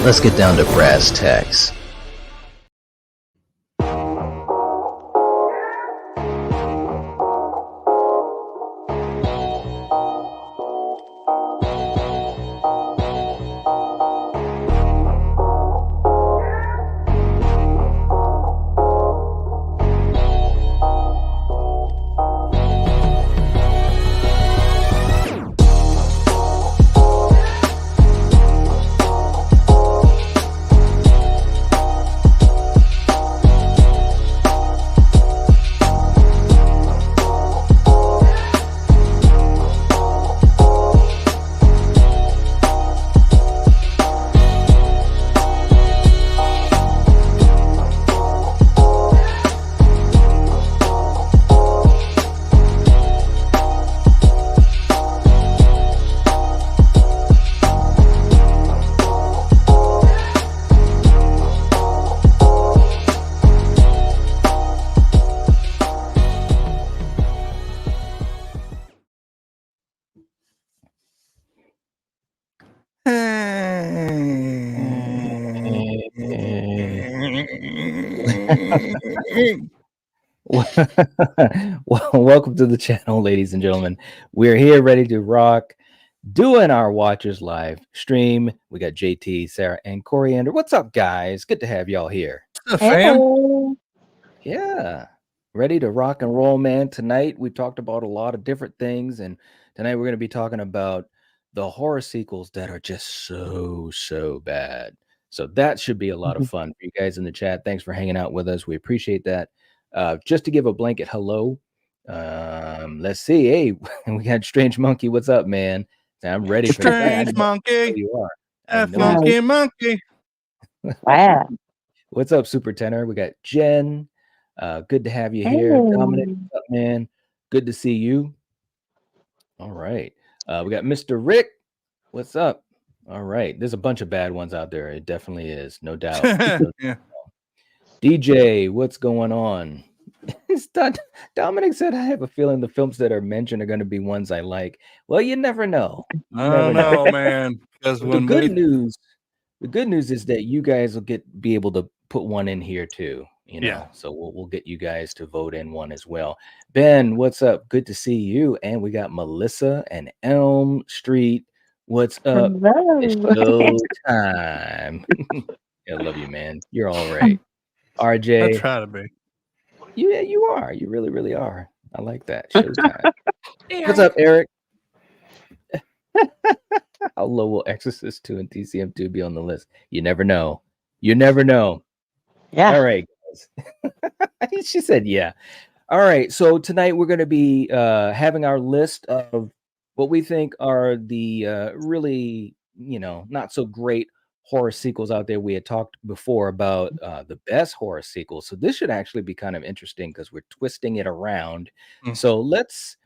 let's get down to brass tacks. Well, welcome to the channel, ladies and gentlemen. We're here ready to rock, doing our Watchers live stream. We got JT, Sarah, and Coriander. What's up, guys? Good to have y'all here. Fam. Yeah, ready to rock and roll, man. Tonight we talked about a lot of different things, and tonight we're going to be talking about the horror sequels that are just so bad. So that should be a lot of fun for you guys in the chat. Thanks for hanging out with us. We appreciate that. Just to give a blanket hello. Let's see. Hey, we got Strange Monkey. What's up, man? I'm ready for that. Strange Monkey. You are. Monkey. Wow. What's up, Super Tenor? We got Jen. Good to have you here. Dominic, what's up, man? Good to see you. All right. We got Mr. Rick. What's up? All right. There's a bunch of bad ones out there. It definitely is, no doubt. Yeah. DJ, what's going on? Dominic said, I have a feeling the films that are mentioned are going to be ones I like. Well, you never know. I don't know, man. Because the good news is that you guys will be able to put one in here too. You know, Yeah. So we'll get you guys to vote in one as well. Ben, what's up? Good to see you. And we got Melissa and Elm Street. What's up? Hello. It's show time. I love you, man. You're all right. RJ. I try to be. Yeah, you are. You really, really are. I like that. Showtime. What's up, Eric? How low will Exorcist 2 and TCM 2 be on the list? You never know. You never know. Yeah. All right, guys. She said, yeah. All right. So tonight we're going to be having our list of what we think are the really, not so great horror sequels out there. We had talked before about the best horror sequels. So this should actually be kind of interesting because we're twisting it around. So let's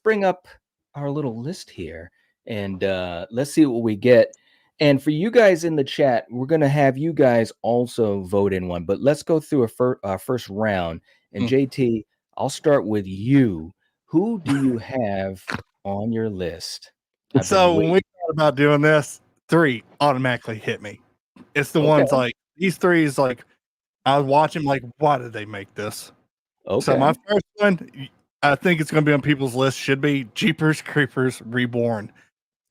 bring up our little list here and let's see what we get. And for you guys in the chat, we're going to have you guys also vote in one, but let's go through a first round. And JT, I'll start with you. Who do you have on your list? So when we thought about doing this, 3 automatically hit me. It's the ones like these 3 is like I was watching like, why did they make this? Okay. So my first one, I think it's going to be on people's list, should be Jeepers Creepers Reborn.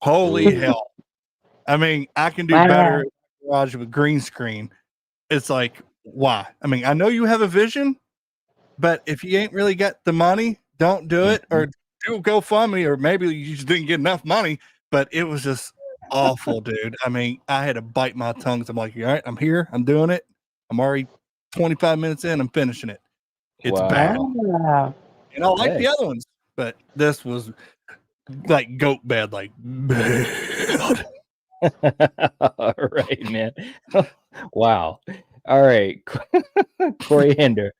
Holy hell. I mean, I can do better in the garage with green screen. It's like, why? I mean, I know you have a vision, but if you ain't really got the money, don't do it, or do GoFundMe, or maybe you just didn't get enough money. But it was just awful, dude. I mean, I had to bite my tongue. I'm like, all right, I'm here, I'm doing it. I'm already 25 minutes in, I'm finishing it. It's bad. And I like the other ones, but this was like goat bad, like bad. All right, man. Wow. All right. Coriander,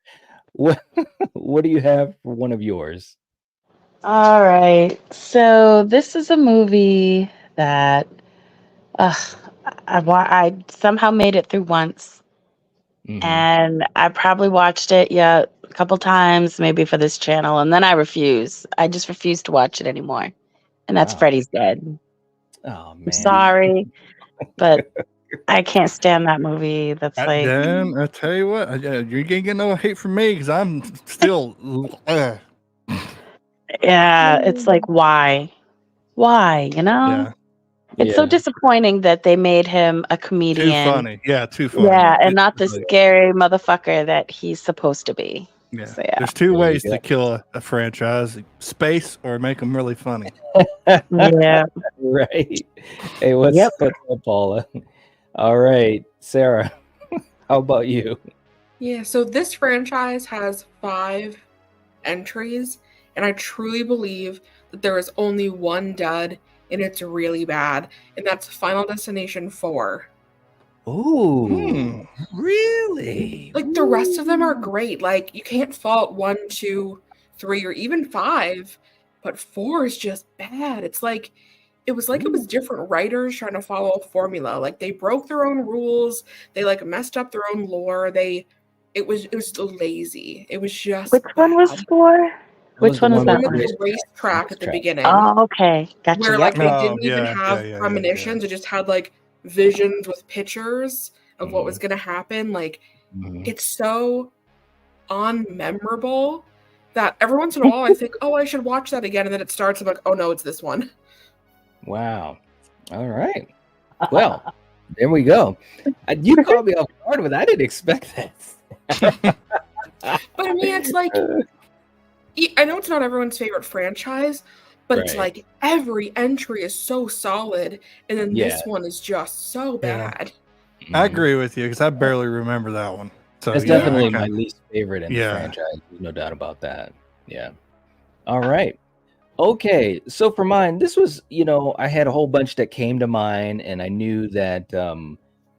what do you have for one of yours? All right. So this is a movie that I somehow made it through once. And I probably watched it, a couple times, maybe for this channel, and then I refuse. I just refuse to watch it anymore. And that's Freddy's Dead. Oh, man. I'm sorry, but I can't stand that movie. That's like, Then I tell you what, you can't get no hate from me because I'm still. yeah, it's like, why? Why? You know? Yeah, It's so disappointing that they made him a too comedian. funny. Yeah, too funny. Yeah, and It's not the like, scary motherfucker that he's supposed to be. yeah. So, yeah. There's two There you ways go. to kill a franchise: space or make them really funny. Yeah. Right. Hey, what's Yep. up, Paula? All right, Sarah. How about you? Yeah, so this franchise has 5 entries, and I truly believe that there is only one dud, and it's really bad, and that's Final Destination 4. Ooh, really? Like, the rest of them are great. Like, you can't fault 1, 2, 3, or even 5, but 4 is just bad. It's like it was different writers trying to follow a formula. Like, they broke their own rules, they like messed up their own lore. It was lazy. It was just Which one was bad. 4? Which one was The one that with one? the racetrack at the beginning. Oh, okay. Gotcha. Where Yep. like they Oh, didn't even yeah, have yeah. premonitions, it just had like visions with pictures of what was gonna happen. Like, it's so unmemorable that every once in a while I think, oh, I should watch that again, and then it starts, I'm like, oh no, it's this one. Wow. All right. Well, there we go. You caught me off guard with. I didn't expect that. But I mean, it's like, I know it's not everyone's favorite franchise, but it's Right. like every entry is so solid, and then Yeah. this one is just so Yeah. bad. I agree with you because I barely remember that one. So That's yeah, definitely I my kinda- least favorite in the Yeah. franchise. There's no doubt about that. Yeah. All right. Okay. So for mine, this was, I had a whole bunch that came to mind, and I knew that,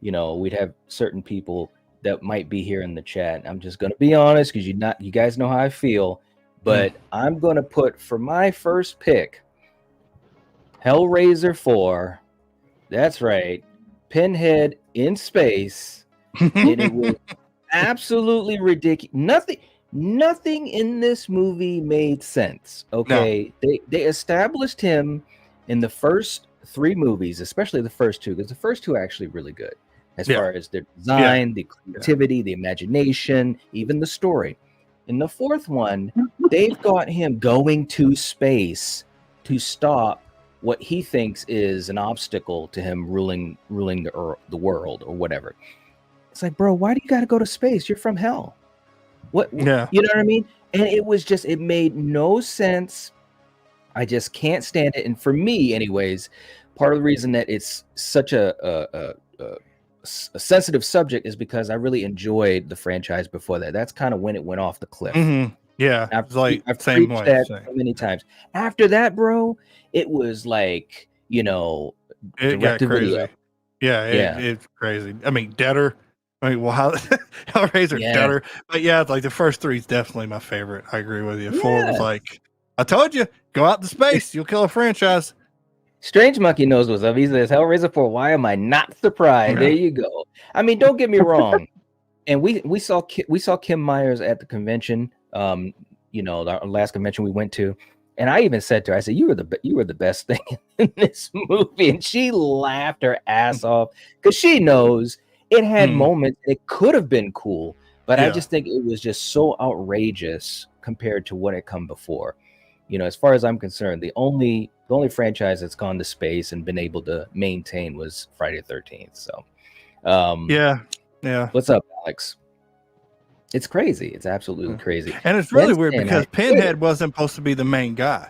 we'd have certain people that might be here in the chat. I'm just going to be honest because you guys know how I feel, but I'm going to put for my first pick, Hellraiser 4. That's right. Pinhead in space. And it was absolutely ridiculous. Nothing in this movie made sense. Okay. No. They established him in the first 3 movies, especially the first 2, because the first 2 are actually really good as far as their design, the creativity, the imagination, even the story. In the 4th one, they've got him going to space to stop what he thinks is an obstacle to him ruling the world or whatever. It's like, bro, why do you got to go to space? You're from hell. What? Yeah. You know what I mean? And it was just, it made no sense. I just can't stand it. And for me, anyways, part of the reason that it's such a sensitive subject is because I really enjoyed the franchise before that. That's kind of when it went off the cliff. Mm-hmm. Yeah, I've same preached way. that so many times. After that, bro, it was like, it got crazy. Video. Yeah, it's crazy. I mean, Deader. I mean, well, Hellraiser, Deader. But yeah, it's like the first 3 is definitely my favorite. I agree with you. 4 was like, I told you, go out to space, you'll kill a franchise. Strange Monkey knows what's up. He says Hellraiser 4. Why am I not surprised? There you go. I mean, don't get me wrong. And we saw Kim Myers at the convention. Our last convention we went to, and I even said to her, I said, you were the best thing in this movie, and she laughed her ass off because she knows it had moments. It could have been cool, but I just think it was just so outrageous compared to what had come before. As far as I'm concerned, the only franchise that's gone to space and been able to maintain was Friday the 13th. So, yeah. What's up, Alex? It's crazy. It's absolutely crazy. And it's really weird because Pinhead wasn't supposed to be the main guy.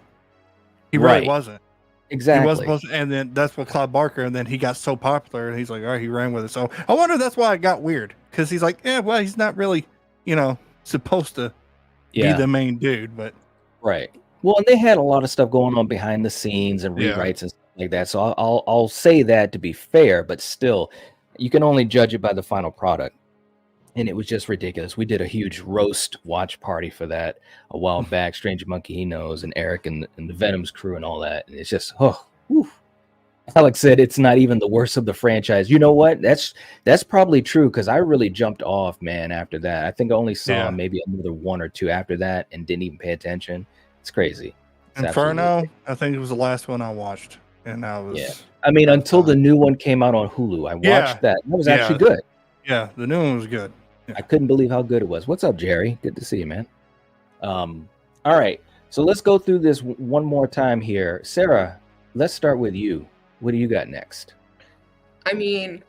He really wasn't. Exactly. He wasn't supposed to, and then that's what Clive Barker, and then he got so popular, and he's like, all right, he ran with it. So I wonder if that's why it got weird, because he's like, well, he's not really, supposed to be the main dude, but right. Well, and they had a lot of stuff going on behind the scenes and rewrites and stuff like that. So I'll say that to be fair, but still, you can only judge it by the final product. And it was just ridiculous. We did a huge roast watch party for that a while back. Strange Monkey, he knows, and Eric and the Venom's crew and all that. And it's just, Alex said it's not even the worst of the franchise. You know what? That's probably true, because I really jumped off, man, after that. I think I only saw maybe another 1 or 2 after that and didn't even pay attention. It's crazy. It's Inferno, I think it was the last one I watched. and I was I mean, until the new one came out on Hulu, I watched that. That was actually good. Yeah, the new one was good. Yeah. I couldn't believe how good it was. What's up, Jerry? Good to see you, man. All right, so let's go through this one more time here. Sarah, let's start with you. What do you got next? I mean,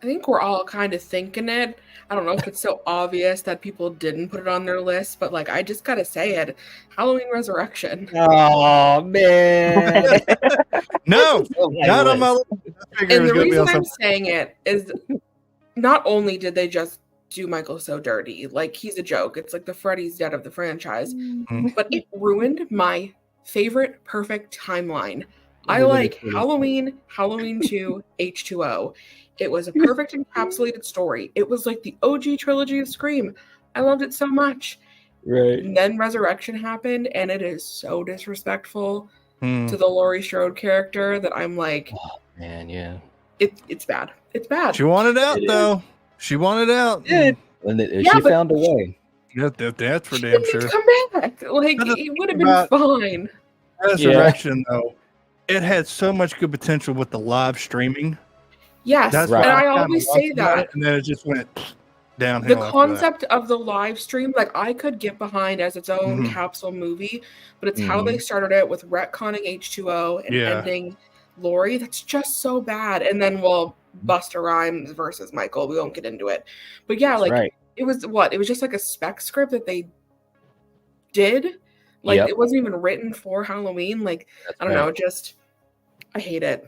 I think we're all kind of thinking it. I don't know if it's so obvious that people didn't put it on their list, but like I just gotta say it. Halloween Resurrection. Oh man. No, not on my list. And the reason I'm saying it is not only did they just do Michael so dirty, like he's a joke. It's like the Freddy's Dead of the franchise. But it ruined my favorite perfect timeline. I like Halloween, Halloween 2, H2O. It was a perfect encapsulated story. It was like the OG trilogy of Scream. I loved it so much. Right. And then Resurrection happened, and it is so disrespectful to the Laurie Strode character that I'm like, oh man, yeah. It's bad. It's bad. She wanted out though. She wanted out. Yeah. And she found a way. Yeah, that's for damn sure. Come back. Like it would have been fine. Resurrection though, it had so much good potential with the live streaming. Yes, that's and I always say that. And then it just went downhill. The concept of the live stream, like I could get behind as its own capsule movie, but it's how they started it with retconning H2O and ending Laurie. That's just so bad. And then Busta Rhymes versus Michael. We won't get into it. But yeah, like it was It was just like a spec script that they did. Like it wasn't even written for Halloween. Like I don't know, just I hate it.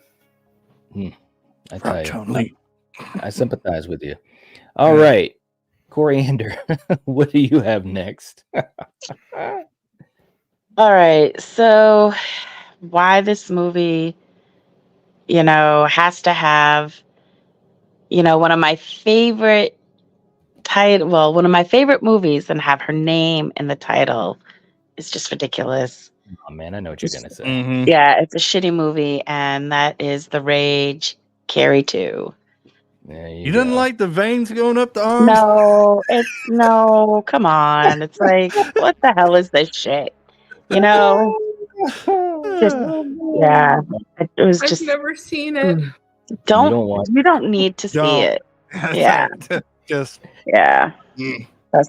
I tell you, I sympathize with you. All right, Coriander, what do you have next? All right, so why this movie, has to have, one of my favorite one of my favorite movies and have her name in the title is just ridiculous. Oh man, I know what you're gonna say. Yeah, it's a shitty movie, and that is The Rage, Carrie 2. You didn't like the veins going up the arms? No, come on. It's like, what the hell is this shit? It was just. I've never seen it. You don't need to see it. Yeah. Trust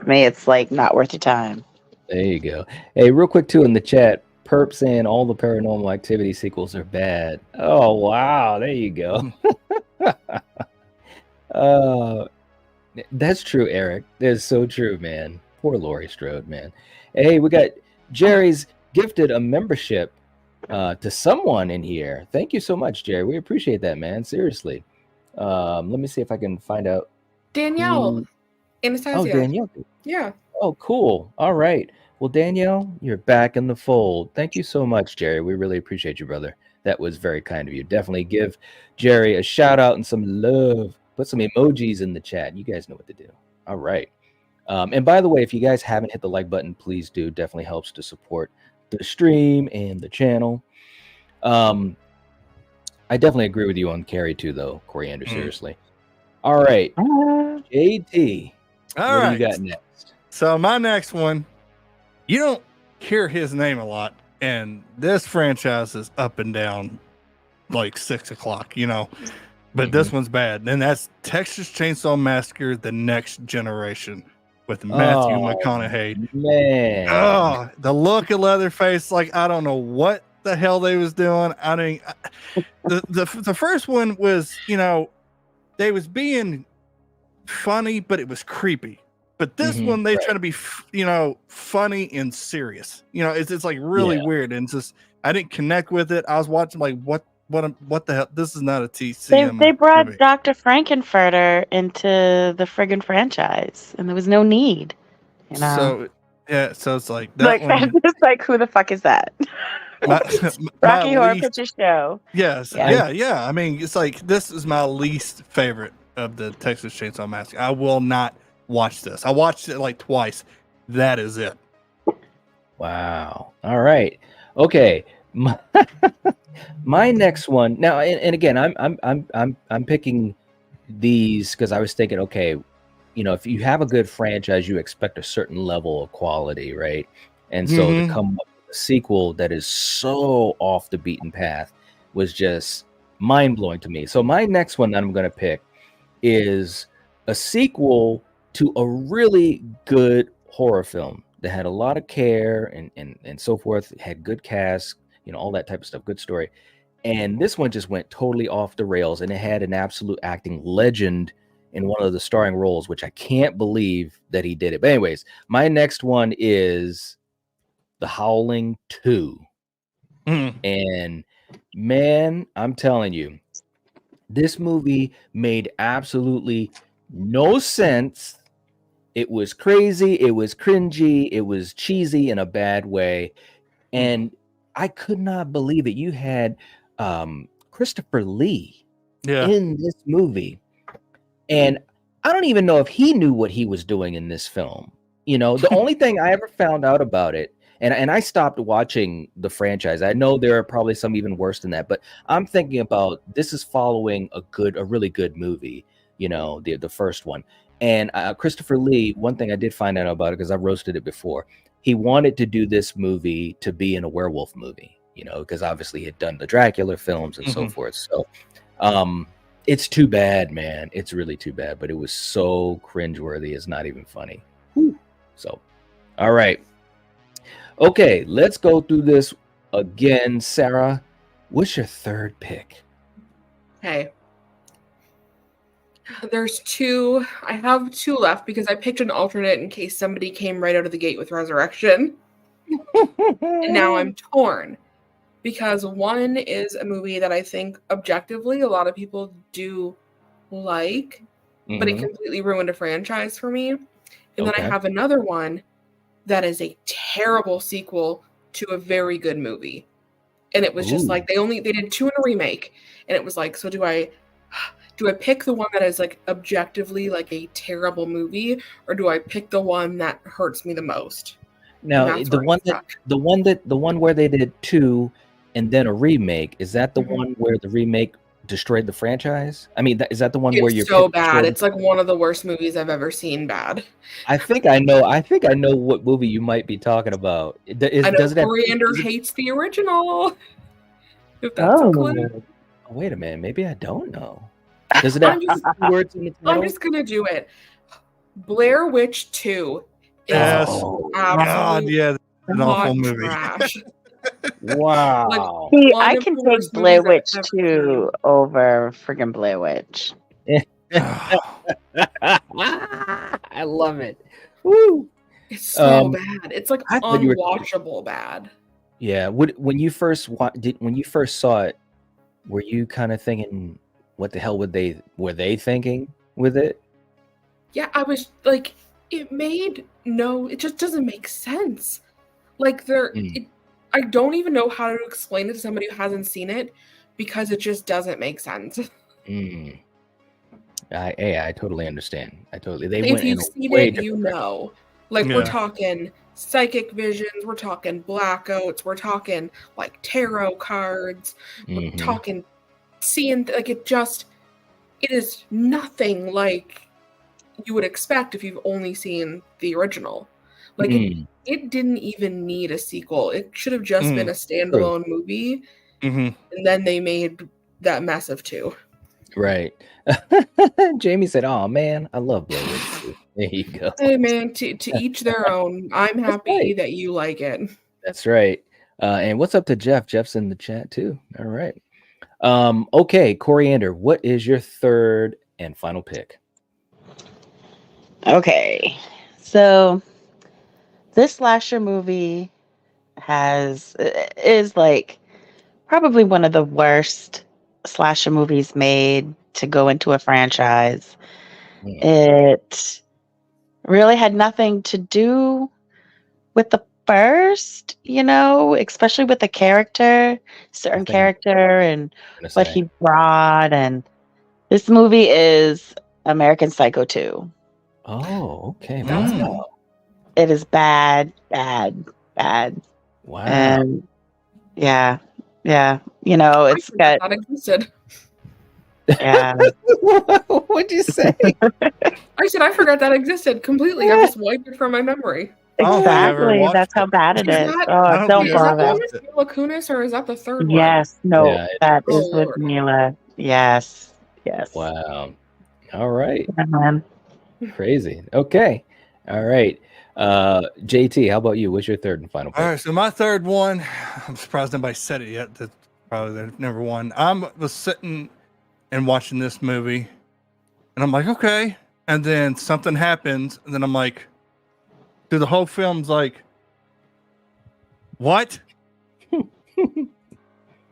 me, it's like not worth your time. There you go. Hey, real quick too in the chat, Perp saying all the Paranormal Activity sequels are bad. Oh wow, there you go. That's true, Eric. That's so true, man. Poor Laurie Strode, man. Hey, we got Jerry's gifted a membership to someone in here. Thank you so much, Jerry. We appreciate that, man. Seriously. Let me see if I can find out. Danielle. Anastasia. Oh, Danielle. Yeah. Oh, cool. All right. Well, Danielle, you're back in the fold. Thank you so much, Jerry. We really appreciate you, brother. That was very kind of you. Definitely give Jerry a shout out and some love. Put some emojis in the chat. You guys know what to do. All right. And by the way, if you guys haven't hit the like button, please do. Definitely helps to support the stream and the channel. I definitely agree with you on Carrie too, though, Coriander. Seriously. All right. JT. All right. What do you got next? So my next one, you don't hear his name a lot, and this franchise is up and down like 6 o'clock, but this one's bad. And that's Texas Chainsaw Massacre: The Next Generation with Matthew McConaughey. Man. Oh, the look of Leatherface, like I don't know what the hell they was doing. I mean, the first one was, they was being funny, but it was creepy. But this one, they try to be, funny and serious. It's like really weird, and just I didn't connect with it. I was watching like what the hell? This is not a TCM. They brought movie. Dr. Frankenfurter into the friggin' franchise, and there was no need. So it's like that one. It's like, who the fuck is that? Rocky Horror Picture Show. Yes, yeah. I mean, it's like this is my least favorite of the Texas Chainsaw Massacre. I will not watch this. I watched it like twice. That is it. Wow. All right. Okay. My next one now, and again, I'm picking these because I was thinking, okay, if you have a good franchise, you expect a certain level of quality, right? And so to come up with a sequel that is so off the beaten path, was just mind-blowing to me. So my next one that I'm going to pick is a sequel to a really good horror film that had a lot of care and so forth. It had good cast, all that type of stuff, good story. And this one just went totally off the rails, and it had an absolute acting legend in one of the starring roles, which I can't believe that he did it. But anyways, my next one is The Howling 2. And man, I'm telling you, this movie made absolutely no sense. It was crazy. It was cringy. It was cheesy in a bad way. And I could not believe it. You had Christopher Lee in this movie. And I don't even know if he knew what he was doing in this film. The only thing I ever found out about it, and I stopped watching the franchise. I know there are probably some even worse than that, but I'm thinking about this is following a really good movie, the first one. And Christopher Lee, one thing I did find out about it, because I roasted it before, he wanted to do this movie to be in a werewolf movie, because obviously he had done the Dracula films and so forth. So it's too bad, man. It's really too bad, but it was so cringeworthy. It's not even funny. So, all right. Okay, let's go through this again. Sarah, what's your third pick? Hey. There's two. I have two left because I picked an alternate in case somebody came right out of the gate with Resurrection. And now I'm torn because one is a movie that I think objectively a lot of people do like, but it completely ruined a franchise for me. And then I have another one that is a terrible sequel to a very good movie. And it was just like they did two in a remake. And it was like, so do I pick the one that is like objectively like a terrible movie, or do I pick the one that hurts me the most? Now, the one where they did two and then a remake, is that the one where the remake destroyed the franchise? I mean, is that the one where you're so bad? It's like one of the worst movies I've ever seen. Bad. I think I know what movie you might be talking about. Coriander hates the original. If that's a clue. Oh, wait a minute. Maybe I don't know. Does it have words in the title? I'm just gonna do it. Blair Witch 2 is an awful movie. Trash. Wow. See, I can take Blair Witch 2 over friggin' Blair Witch. I love it. Woo. It's so bad. It's like unwatchable bad. Yeah. When you first saw it, were you kind of thinking, what the hell were they thinking with it? Yeah, I was like, it just doesn't make sense. Like I don't even know how to explain it to somebody who hasn't seen it because it just doesn't make sense. I totally understand. If you've seen it, you know. Like we're talking psychic visions, we're talking blackouts, we're talking like tarot cards, we're talking seeing like it is nothing like you would expect if you've only seen the original. Like it didn't even need a sequel. It should have just been a standalone movie. And then they made that mess of two. Right. Jamie said, "Oh man, I love Blair Witch." There you go. Hey man, to each their own. I'm happy that you like it. That's right. And what's up to Jeff? Jeff's in the chat too. All right. Okay, Coriander, what is your third and final pick? Okay, so this slasher movie is like probably one of the worst slasher movies made to go into a franchise. It really had nothing to do with the first, especially with the certain character and what he brought. And this movie is American Psycho 2. Oh, okay. It is bad, bad, bad. Wow. And yeah. It's got that existed. Yeah. What'd you say? I said I forgot that existed completely. I just wiped it from my memory. I don't think I've ever Exactly. watched That's how it. bad it Is is. that Oh, I don't don't think is I've that ever the one bother. watched with it. Mila Kunis, or is that the third one? Yes, no, Yeah. that Oh is with Lord. Mila. Yes, yes. Wow. All right. Yeah, man. Crazy. Okay. All right. JT, how about you? What's your third and final All pick? right, so my third one, I'm surprised nobody said it yet. That's probably the number one. I was sitting and watching this movie, and I'm like, okay. And then something happens, and then I'm like, through the whole film's like, what?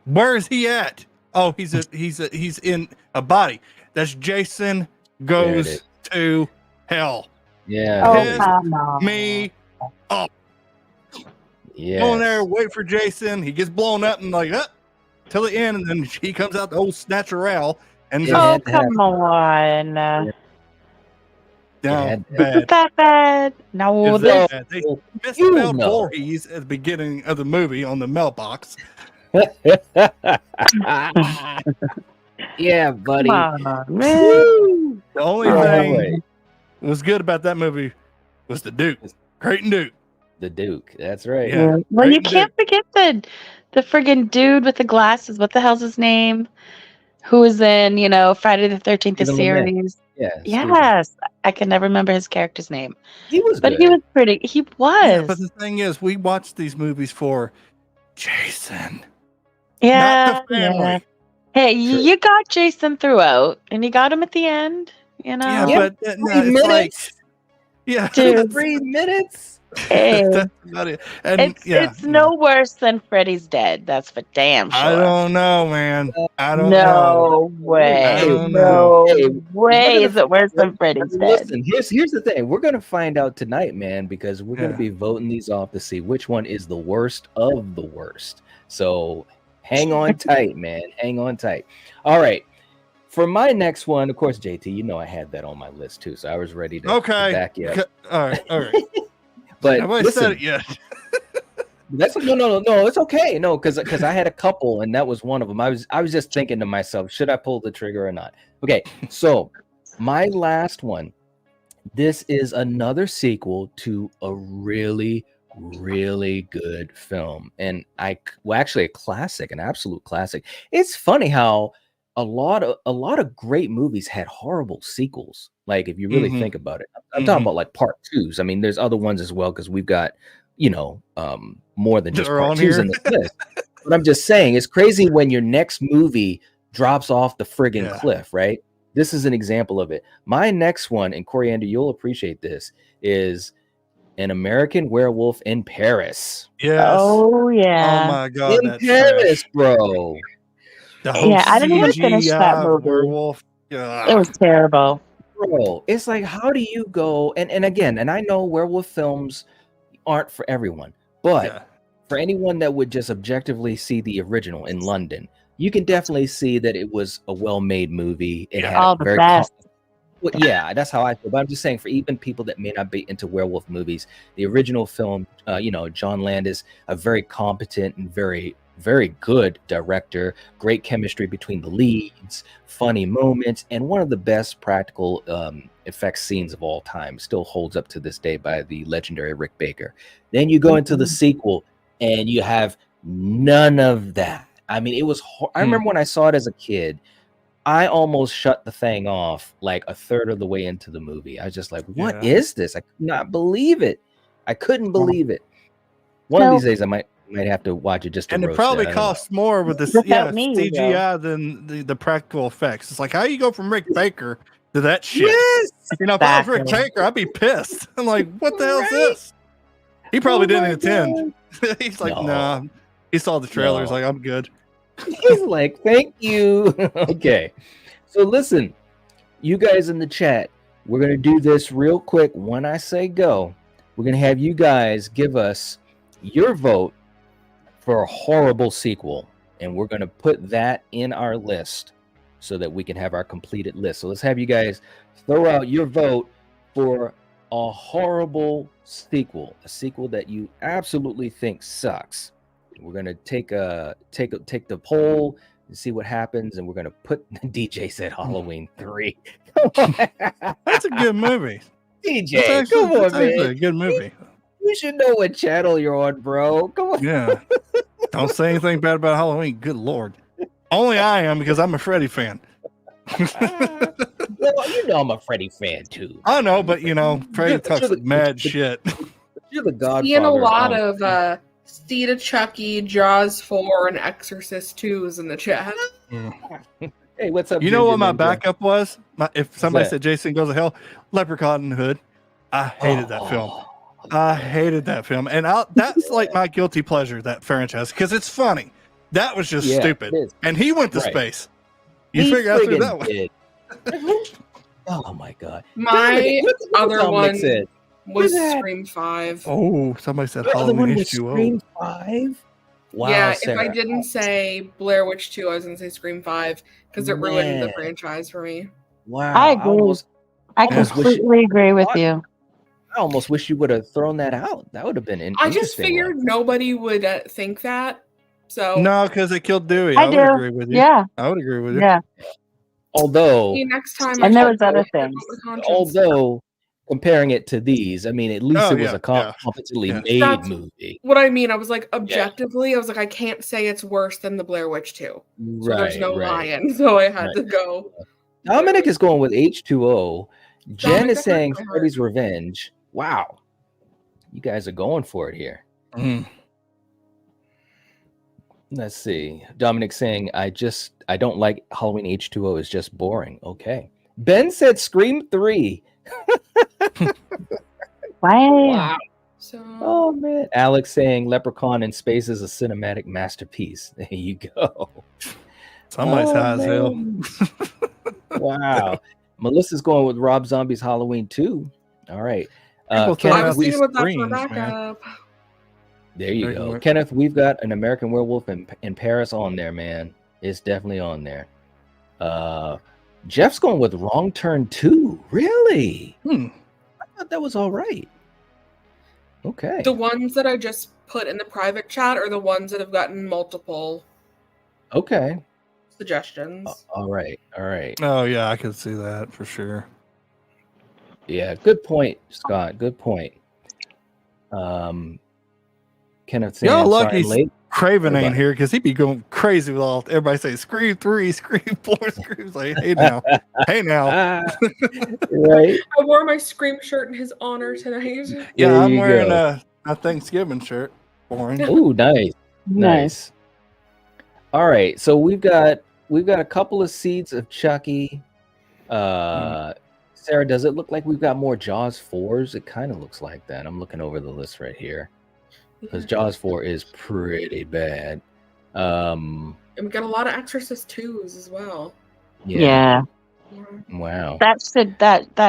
Where is he at? Oh, he's in a body. That's Jason There it is. Goes to Hell. Yeah. Oh, Pissed come on. me up. Yes. Going there, wait for Jason. He gets blown up and like, till the end, and then he comes out the old snatcherelle and It just Oh, had to happen. come on. Yeah. down had- Is bad. it that bad? It No, was this. that bad. They You misspelled know. Voorhees at the beginning of the movie on the mailbox. Yeah, Come buddy. on, man. The only All thing right. that was good about that movie was the Duke, Creighton Duke. The Duke. That's right. Yeah. Well, you Creighton can't forget the friggin' dude with the glasses. What the hell's his name? Who was in, Friday the 13th, the Stephen LeMay. series? Yeah. Stephen. Yes. I can never remember his character's name. He was But good. he was pretty. He Yeah, but was. the thing is, we watch these movies for Jason, Yeah. not the family. Yeah. Hey, True. you got Jason throughout, and you got him at the end, Yeah, Yeah, but no, 3 it's like, minutes. yeah, Dude. that's, 3 minutes. Hey, that's about it. And it's no worse than Freddy's Dead. That's for damn sure. I don't know, man. I don't know. No way. I don't No Hey, way gonna is it worse than Freddy's Dead. Listen, here's the thing. We're gonna find out tonight, man, because we're gonna Yeah. be voting these off to see which one is the worst of the worst. So hang on tight, man. Hang on tight. All right. For my next one, of course, JT, you know I had that on my list too, so I was ready to Okay. back you up. All right. But Nobody listen, said it yet. that's no, it's okay. No, because I had a couple, and that was one of them. I was just thinking to myself, should I pull the trigger or not? Okay, so my last one. This is another sequel to a really, really good film, and actually a classic, an absolute classic. It's funny how a lot of great movies had horrible sequels. Like if you really think about it, I'm talking about like part twos. I mean, there's other ones as well because we've got more than just They're part on twos here. in this list. But I'm just saying, it's crazy when your next movie drops off the friggin' Yeah. cliff, right? This is an example of it. My next one, and Coriander, you'll appreciate this, is An American Werewolf in Paris. Yes. Oh, Oh yeah. my God, In that's Paris, trash. bro. The whole Yeah, I didn't even finish that CGI movie. werewolf. It was terrible. Bro, it's like, how do you go? And again, and I know werewolf films aren't for everyone, but Yeah. for anyone that would just objectively see the original in London, you can definitely see that it was a well-made movie. It had All a the very best. well, yeah, that's how I feel. But I'm just saying, for even people that may not be into werewolf movies, the original film, John Landis, a very competent and very, very good director, great chemistry between the leads, funny moments, and one of the best practical effects scenes of all time. Still holds up to this day by the legendary Rick Baker. Then you go into the sequel, and you have none of that. I mean, it was. I remember when I saw it as a kid, I almost shut the thing off like a third of the way into the movie. I was just like, "What is this? I could not believe it. I couldn't believe it." One of these days, I might have to watch it just to And it roast probably I don't know. costs more with this Without me, CGI than the practical effects. It's like, how you go from Rick Baker to that shit? Yes, You know, if I was Rick Exactly. Baker, I'd be pissed. I'm like, what the hell's Right? this? He probably Oh didn't my intend. He's like, No. nah. He saw the trailer. He's No. like, I'm good. He's like, "Thank you." Okay, so listen, you guys in the chat, we're gonna do this real quick. When I say go, we're gonna have you guys give us your vote for a horrible sequel, and we're gonna put that in our list so that we can have our completed list. So let's have you guys throw out your vote for a horrible sequel, a sequel that you absolutely think sucks. We're gonna take the poll and see what happens, and we're gonna put DJ said Halloween 3. Come on. That's a good movie. DJ, That's come on, actually a man. good movie. You should know what channel you're on, bro. Come on. Yeah. Don't say anything bad about Halloween. Good Lord. Only I am because I'm a Freddy fan. Well, you know I'm a Freddy fan too. I know, but Freddy You're talks the- mad shit. You're the godfather. Seeing a lot of Seed of Chucky, Jaws 4, and Exorcist 2s in the chat. Hey, what's up? You know Ginger what my Ninja? backup was? If somebody that? said Jason Goes to Hell, Leprechaun in the Hood. I hated that film. I hated that film. And that's like my guilty pleasure, that franchise, because it's funny. That was just stupid. And he went to space. You figure out through that one. Oh my God. My other one said. was Scream 5. Oh, somebody said The other one Halloween was H2O. Scream 5? Wow, yeah, Sarah. if I didn't say Blair Witch 2, I was going to say Scream 5 because it ruined the franchise for me. Wow. I agree. I completely agree with you. I almost wish you would have thrown that out. That would have been interesting. I just figured nobody would think that. So No, because they killed Dewey. I would do. agree with you. Yeah. I would agree with you. Yeah. Although, see, next time and there was other things. Although comparing it to these, I mean, at least it was a competently made That's movie. What I mean, I was like, objectively, I was like, I can't say it's worse than the Blair Witch 2. So there's no lying. So I had to go. Dominic is going with H2O. Jen is saying Freddy's Revenge. Wow. You guys are going for it here. Let's see. Dominic saying, I don't like Halloween H2O. Is just boring. Okay. Ben said Scream 3. Wow. So, oh man. Alex saying Leprechaun in Space is a cinematic masterpiece. There you go. Somebody's high as hell. Wow. Melissa's going with Rob Zombie's Halloween 2. All right. I was thinking about that for backup. There you go. Kenneth, we've got An American Werewolf in Paris on there, man. It's definitely on there. Jeff's going with Wrong Turn 2. Really? I thought that was all right. Okay. The ones that I just put in the private chat are the ones that have gotten multiple suggestions. All right. Oh, yeah, I could see that for sure. Yeah, good point, Scott. Good point. Kenneth saying, y'all lucky Craven ain't here because he'd be going crazy with all everybody say Scream 3, Scream 4, Scream. Like, hey now. Right. I wore my Scream shirt in his honor tonight. Yeah, I'm wearing a Thanksgiving shirt. Boring. Oh, nice. All right, so we've got a couple of Seeds of Chucky. Sarah, does it look like we've got more Jaws 4s? It kind of looks like that. I'm looking over the list right here. Because Jaws 4 is pretty bad. And we got a lot of Exorcist 2s as well. Yeah. Wow. That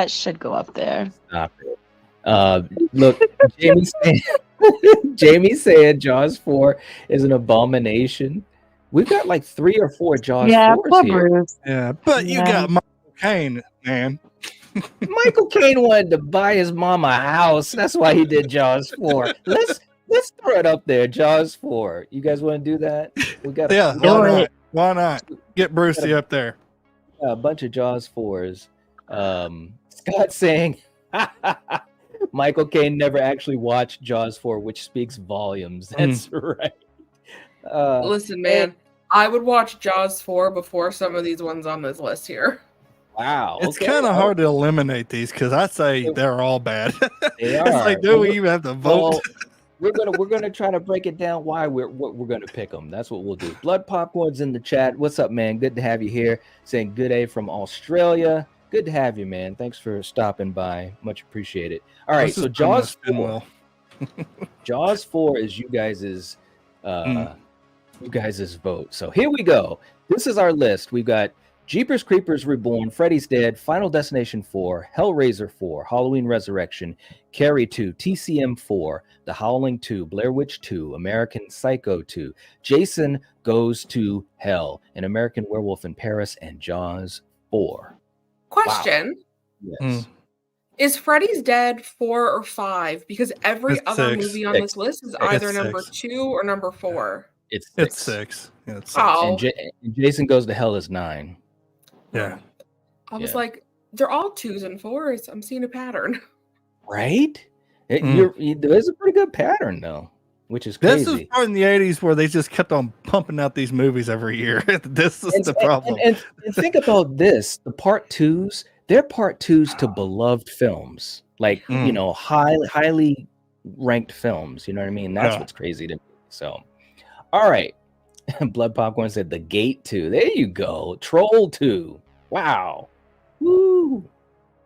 should go up there. Stop it. Look, Jamie said Jaws 4 is an abomination. We've got like 3 or 4 Jaws 4s here. Bruce. Yeah, but you got Michael Caine, man. Michael Caine wanted to buy his mama a house. That's why he did Jaws 4. Let's throw it up there. Jaws 4. You guys want to do that? We got Why not? Get Brucey up there. A bunch of Jaws 4s. Scott saying Michael Caine never actually watched Jaws 4, which speaks volumes. That's right. Listen, man, I would watch Jaws 4 before some of these ones on this list here. Wow. It's kind of hard to eliminate these because I say they're all bad. They are. It's like, do we even have to vote? Well, we're gonna try to break it down why we're gonna pick them. That's what we'll do. Blood Popcorn's in the chat. What's up, man? Good to have you here. Saying good day from Australia. Good to have you, man. Thanks for stopping by. Much appreciated. All right, so Jaws 4. Jaws 4 is you guys's vote. So here we go. This is our list. We've got Jeepers Creepers Reborn, Freddy's Dead, Final Destination 4, Hellraiser 4, Halloween Resurrection, Carrie 2, TCM 4, The Howling 2, Blair Witch 2, American Psycho 2, Jason Goes to Hell, An American Werewolf in Paris, and Jaws 4. Question. Wow. Yes. Is Freddy's Dead 4 or 5? Because every other movie on this list is either number 2 or number 4. It's 6. Yeah, it's 6. Oh. And Jason Goes to Hell is 9. Yeah. I was like, they're all 2s and 4s. I'm seeing a pattern. Right? There's a pretty good pattern though, which is This is crazy. part in the 80s where they just kept on pumping out these movies every year. This is the problem. And think about this: the part twos, they're part twos to beloved films, like highly ranked films. You know what I mean? That's what's crazy to me. So, all right. Blood Popcorn said The Gate 2. There you go. Troll 2. Wow. Woo.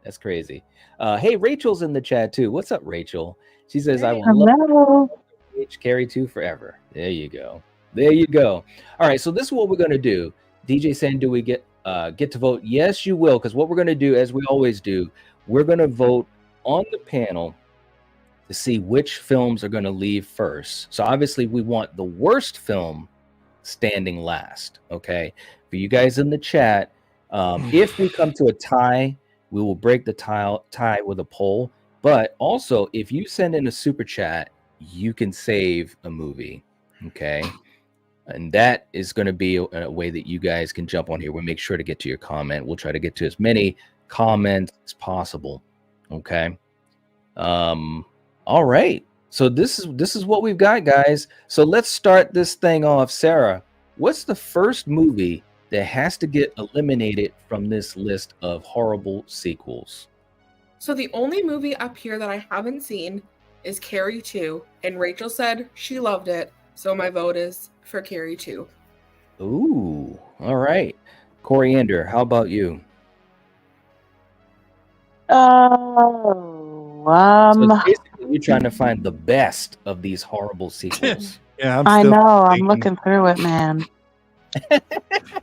That's crazy. Hey, Rachel's in the chat too. What's up, Rachel? She says, I will love Carrie 2 forever. There you go. There you go. All right, so this is what we're going to do. DJ saying, do we get to vote? Yes, you will, because what we're going to do, as we always do, we're going to vote on the panel to see which films are going to leave first. So obviously we want the worst film standing last. Okay, for you guys in the chat, if we come to a tie, we will break the tie with a poll. But also, if you send in a super chat, you can save a movie. Okay, and that is going to be a way that you guys can jump on here. We'll make sure to get to your comment. We'll try to get to as many comments as possible. Okay. All right. So this is what we've got, guys. So let's start this thing off. Sarah, what's the first movie that has to get eliminated from this list of horrible sequels? So the only movie up here that I haven't seen is Carrie 2, and Rachel said she loved it, so my vote is for Carrie 2. Ooh, all right. Coriander, how about you? So basically, you're trying to find the best of these horrible sequels. Yeah, I know. I'm looking through it, man.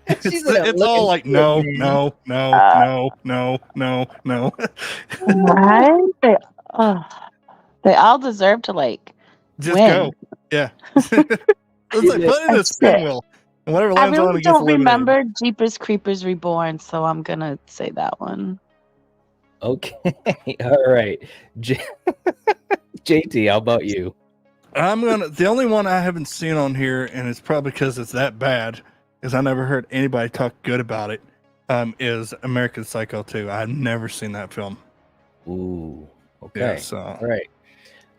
It's all like no. Right? They all deserve to just win. go. Yeah. It's like put in a spin wheel. And whatever lands on it gets don't eliminated. remember Jeepers Creepers Reborn, so I'm gonna say that one. Okay. All right. JT, how about you? The only one I haven't seen on here, and it's probably because it's that bad, because I never heard anybody talk good about it, is American Psycho 2. I've never seen that film. Ooh. Okay. Yeah, so. All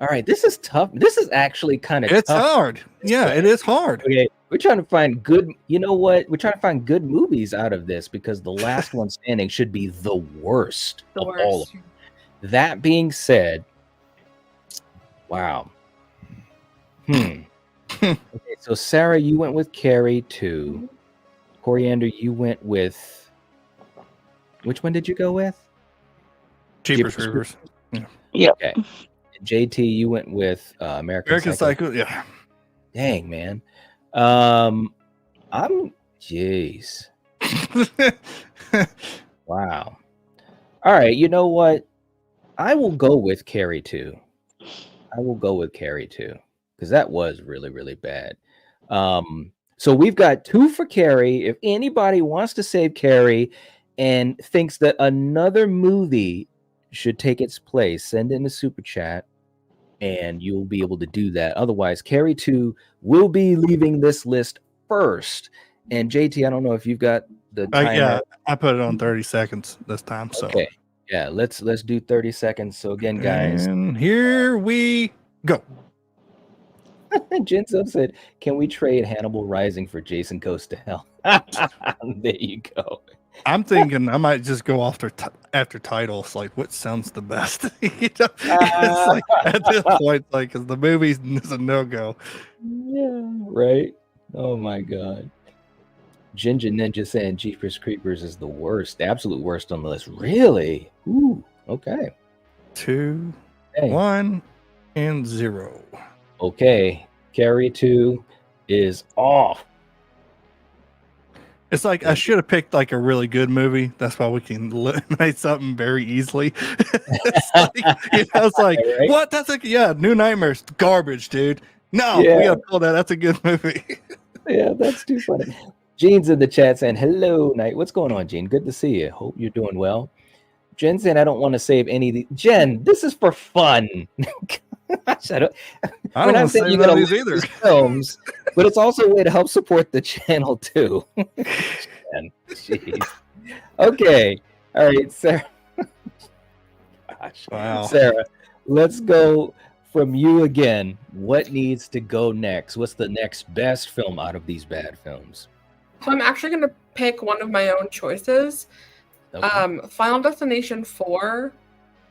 right. This is tough. This is actually kind of tough. It's hard. Yeah, it is hard. Okay. We're trying to find good, you know what? We're trying to find good movies out of this because the last one standing should be the worst of all of them. That being said, wow. Okay, so Sarah, you went with Carrie 2. Coriander, you went with, which one did you go with? Jeepers Creepers. Yeah. Okay. And JT, you went with American Psycho. Yeah. Dang, man. Jeez. Wow. All right, you know what? I will go with Carrie 2. Because that was really, really bad. So we've got 2 for Carrie. If anybody wants to save Carrie and thinks that another movie should take its place, send in a super chat and you'll be able to do that. Otherwise, Carrie 2 will be leaving this list first. And JT, I don't know if you've got the timer. Yeah, I put it on 30 seconds this time. So okay. Yeah, let's do 30 seconds. So again, guys. And here we go. Jinso said, can we trade Hannibal Rising for Jason Goes to Hell? There you go. I'm thinking I might just go after titles, like what sounds the best. It's like at this point, because the movie is a no-go. Yeah, right. Oh my god. Ginger Ninja saying Jeepers Creepers is the worst, the absolute worst on the list. Really? Ooh, okay. 2, 1, and 0. Okay, Carrie 2 is off. It's like I should have picked a really good movie. That's why we can eliminate something very easily. It's like right? What? That's New Nightmares, garbage, dude. No, we gotta pull that. That's a good movie. Yeah, that's too funny. Gene's in the chat saying, hello, Night. What's going on, Gene? Good to see you. Hope you're doing well. Jen saying, I don't want to save any of the... Jen, this is for fun. I don't want to save none of these either. Films, but it's also a way to help support the channel, too. Jeez. Okay. All right, Sarah. Gosh. Wow. Sarah, let's go from you again. What needs to go next? What's the next best film out of these bad films? So I'm actually going to pick one of my own choices. Okay. Final Destination 4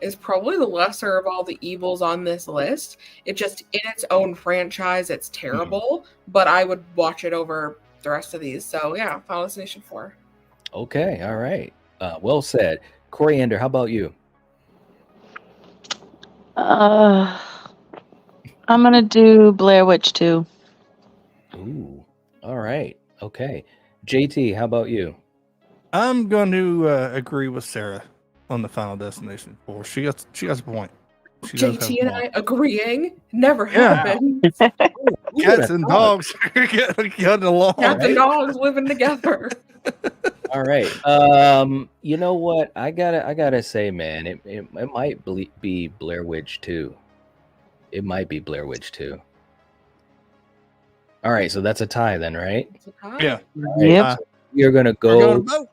is probably the lesser of all the evils on this list. It just, in its own franchise, it's terrible, but I would watch it over the rest of these. So yeah, Final Destination 4. Okay. All right. Well said. Coriander, how about you? I'm gonna do Blair Witch 2. Ooh. All right. Okay. JT, how about you? I'm going to agree with Sarah on the Final Destination 4. She has a point. She does have JT a and point. I agreeing never Yeah. happened. Who Cats would've and thought? dogs are getting along. Cats Right? and dogs living together. All right. You know what? I gotta say, man, it might be Blair Witch 2. It might be Blair Witch 2. All right, so that's a tie then, right? It's a tie. Yeah. All right, Yep. so we are gonna We're going go. to vote.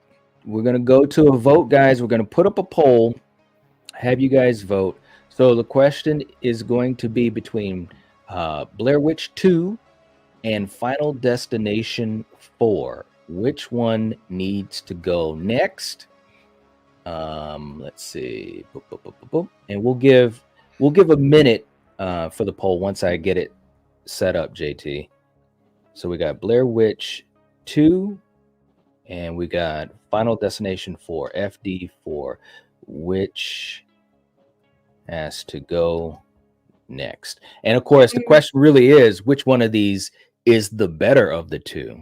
We're gonna go to a vote, guys. We're gonna put up a poll. Have you guys vote. So the question is going to be between Blair Witch 2 and Final Destination 4. Which one needs to go next? Let's see. Boop, boop, boop, boop, boop. And we'll give a minute for the poll once I get it set up, JT. So we got Blair Witch 2 and we got Final Destination 4, FD4. Which has to go next? And of course, the question really is, which one of these is the better of the two?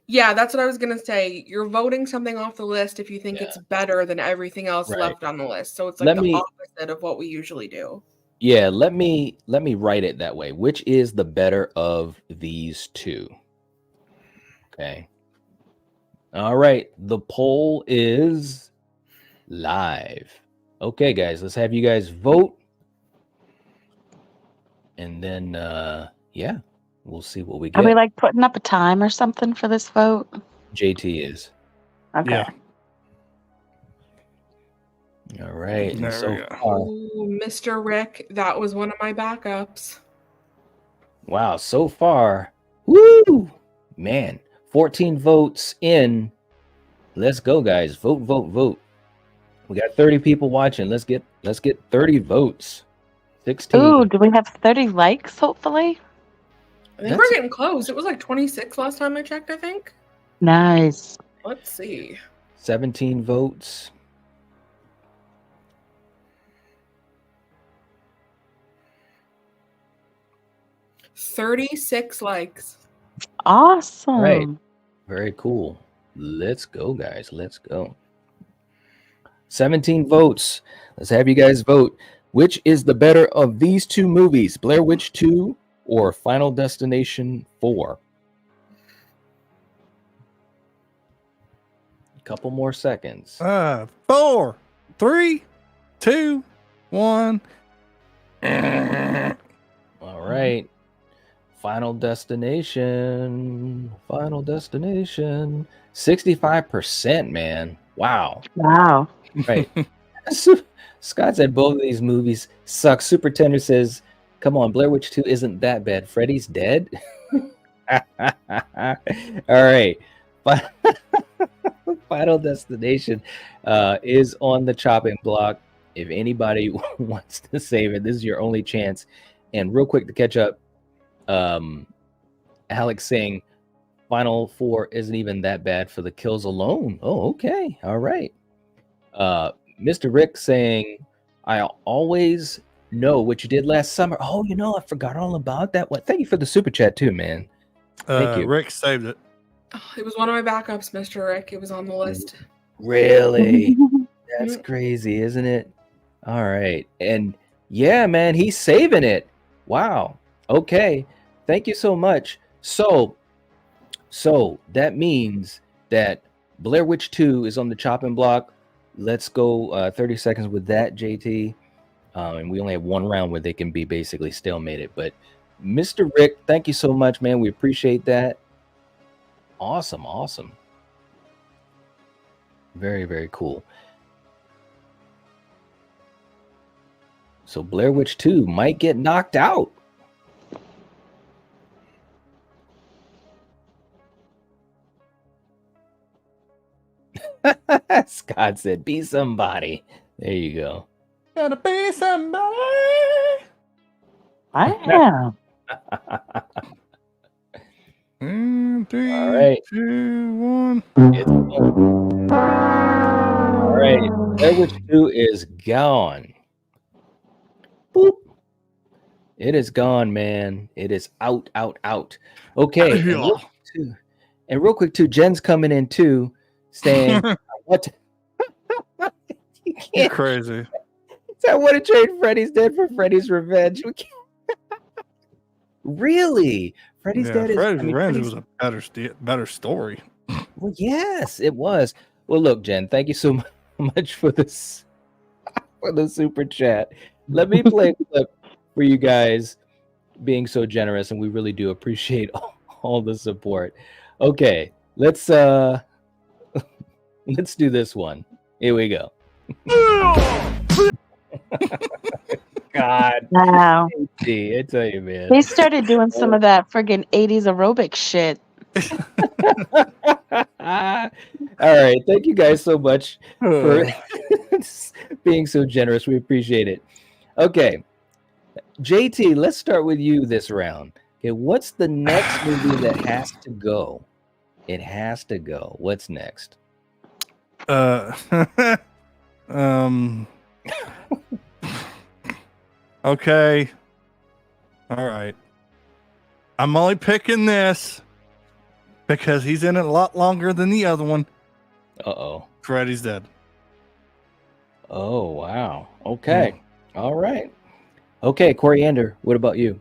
Yeah, that's what I was going to say. You're voting something off the list if you think it's better than everything else Right. left on the list. So it's like Let the me- opposite of what we usually do. Yeah, let me write it that way. Which is the better of these two? Okay. All right. The poll is live. Okay, guys, let's have you guys vote. And then yeah, we'll see what we Are we get. like putting up a time or something for this vote? JT is. Okay. Yeah. All right. And There so we go. far, Ooh, Mr. Rick, that was one of my backups. wow, so far, woo, man, 14 votes in. Let's go, guys. Vote, vote, vote. We got 30 people watching. Let's get 30 votes. 16. Ooh, do we have 30 likes, hopefully? I think we're getting close. It was like 26 last time I checked, I think. Nice. Let's see. 17 votes. $36 likes. Awesome. Right. Very cool. Let's go, guys. Let's go. 17 votes. Let's have you guys vote. Which is the better of these two movies, Blair Witch 2 or Final Destination 4? A couple more seconds. 4, 3, 2, 1. All right. Final Destination. Final Destination. 65%, man. Wow. Wow. Right. Scott said both of these movies suck. Super Tender says, come on, Blair Witch 2 isn't that bad. Freddy's dead? All right. Final Destination is on the chopping block. If anybody wants to save it, this is your only chance. And real quick to catch up, Alex saying Final 4 isn't even that bad for the kills alone. Oh, okay. All right. Mr. Rick saying, I always know what you did last summer. Oh, I forgot all about that one. Thank you for the super chat too, man. Thank you. Rick saved it. Oh, it was one of my backups, Mr. Rick. It was on the list. Really? That's crazy, isn't it? All right. And yeah, man, he's saving it. Wow. Okay. Thank you so much. So that means that Blair Witch 2 is on the chopping block. Let's go 30 seconds with that, JT. And we only have one round where they can be basically stalemated. But Mr. Rick, thank you so much, man. We appreciate that. Awesome. Awesome. Very, very cool. So Blair Witch 2 might get knocked out. Scott said, be somebody. There you go. Gotta be somebody. Wow. Three, All right. 2, 1. It's gone. All right. Blair Witch 2 is gone. Boop. It is gone, man. It is out. Okay. And real quick, too, Jen's coming in too, saying, what? You You're can't. crazy. I want to trade Freddy's Dead for Freddy's Revenge. We can't. Really? Freddy's Dead is. Freddy's Revenge was a better story. Well, yes, it was. Well, look, Jen, thank you so much for this, for the super chat. Let me play a clip for you guys being so generous, and we really do appreciate all the support. Okay, let's do this one. Here we go. God. Wow. I tell you, man. They started doing some of that friggin' 80s aerobic shit. All right. Thank you guys so much for being so generous. We appreciate it. Okay. JT, let's start with you this round. Okay, what's the next movie that has to go? It has to go. What's next? Okay. All right. I'm only picking this because he's in it a lot longer than the other one. Uh-oh. Freddy's Dead. Oh, wow. Okay. All right. Okay, Coriander, what about you?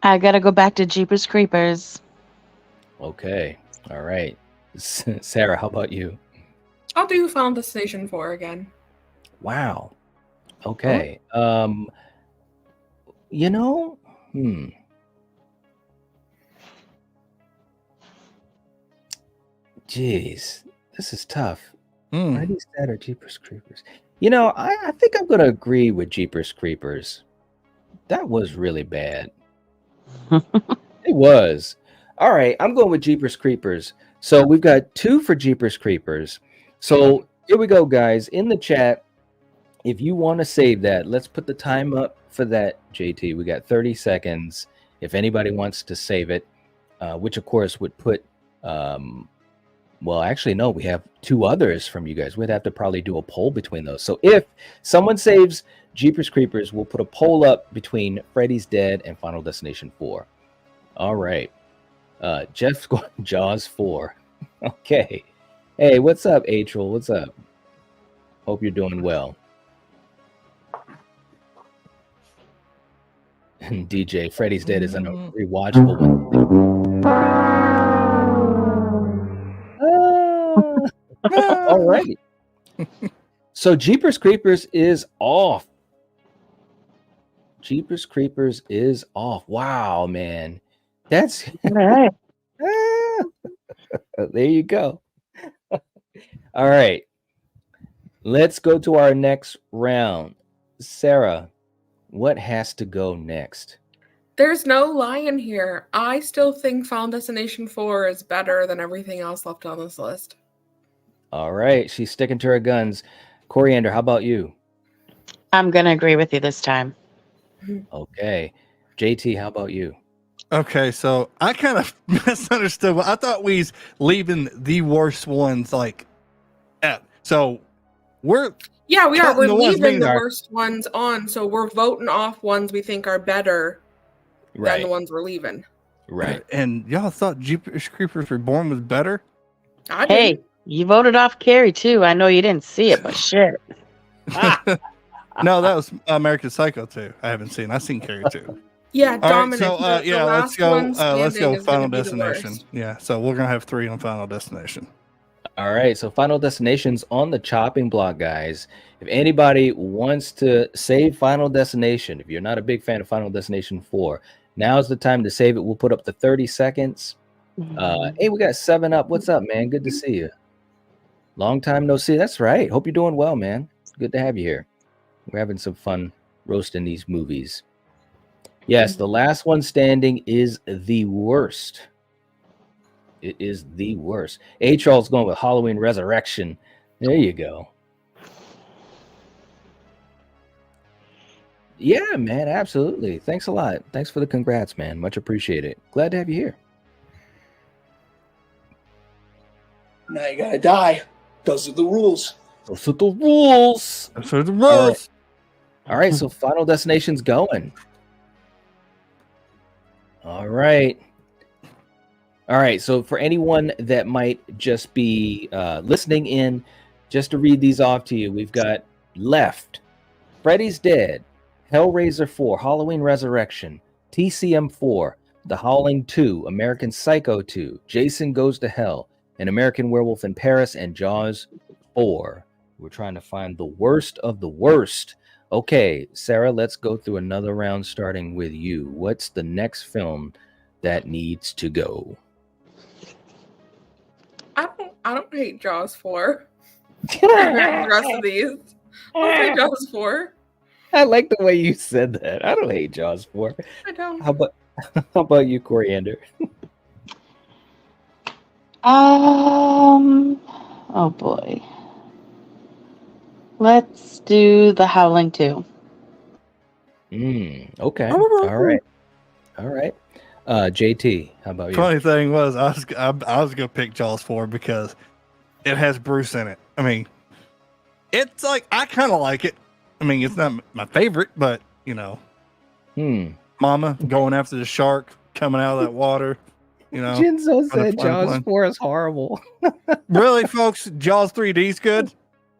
I gotta go back to Jeepers Creepers. Okay. All right. Sarah, how about you? I'll do Final Destination 4 again. Wow. Okay. You know, Jeez, this is tough. Freddy's Dead or Jeepers Creepers? You know, I think I'm gonna agree with Jeepers Creepers. That was really bad. It was. All right, I'm going with Jeepers Creepers. So we've got 2 for Jeepers Creepers. So here we go, guys. In the chat, if you want to save that, let's put the time up for that, JT. We got 30 seconds. If anybody wants to save it, which of course would put, well, actually, no, we have 2 others from you guys. We'd have to probably do a poll between those. So if someone saves Jeepers Creepers, we'll put a poll up between Freddy's Dead and Final Destination 4. All right. Jeff's going Jaws 4. Okay. Hey, what's up, Atriel? What's up? Hope you're doing well. DJ, Freddy's Dead is an rewatchable one. All right. So Jeepers Creepers is off. Jeepers Creepers is off. Wow, man. That's All right. there you go. All right. Let's go to our next round. Sarah, what has to go next? There's no lion here. I still think Final Destination 4 is better than everything else left on this list. All right. She's sticking to her guns. Coriander, how about you? I'm gonna agree with you this time. Okay. JT, how about you? Okay, so I kind of misunderstood. I thought we was leaving the worst ones so we're we are. We're the ones leaving the are- worst ones on, so we're voting off ones we think are better than the ones we're leaving. Right. And y'all thought Jeepers Creepers Reborn was better? I Hey, didn't. you voted off Carrie too. I know you didn't see it, but shit. No, that was American Psycho 2. I haven't seen. I've seen Carrie 2. Yeah, All right, Dominic. so the let's last go. one Let's standing go. is gonna Final be the Destination. worst. Yeah, so we're gonna have 3 on Final Destination. All right. So Final Destination's on the chopping block, guys. If anybody wants to save Final Destination, if you're not a big fan of Final Destination 4, now's the time to save it. We'll put up the 30 seconds. Hey, we got 7 Up. What's up, man? Good to see you. Long time no see. That's right. Hope you're doing well, man. Good to have you here. We're having some fun roasting these movies. Yes, The Last One Standing is the worst. It is the worst. A. Charles going with Halloween Resurrection. There you go. Yeah, man, absolutely. Thanks a lot. Thanks for the congrats, man. Much appreciated. Glad to have you here. Now you gotta die. Those are the rules. Those are the rules. Those are the rules. All right, so Final Destination's going. All right. All right, so for anyone that might just be listening in, just to read these off to you, we've got Left, Freddy's Dead, Hellraiser 4, Halloween Resurrection, TCM 4, The Howling 2, American Psycho 2, Jason Goes to Hell, An American Werewolf in Paris, and Jaws 4. We're trying to find the worst of the worst. Okay, Sarah, let's go through another round starting with you. What's the next film that needs to go? I don't hate Jaws 4. The rest of these. I'll say Jaws 4. I like the way you said that. I don't hate Jaws 4. I don't. How about you, Coriander? Oh boy. Let's do The Howling 2. Okay. All right. JT, how about you? Funny thing was, I was gonna pick Jaws 4 because it has Bruce in it. I mean, it's like I kind of like it. I mean, it's not my favorite, but you know, Mama going after the shark coming out of that water. You know, Jinzo said Jaws 4 is horrible. Really, folks, Jaws 3D is good.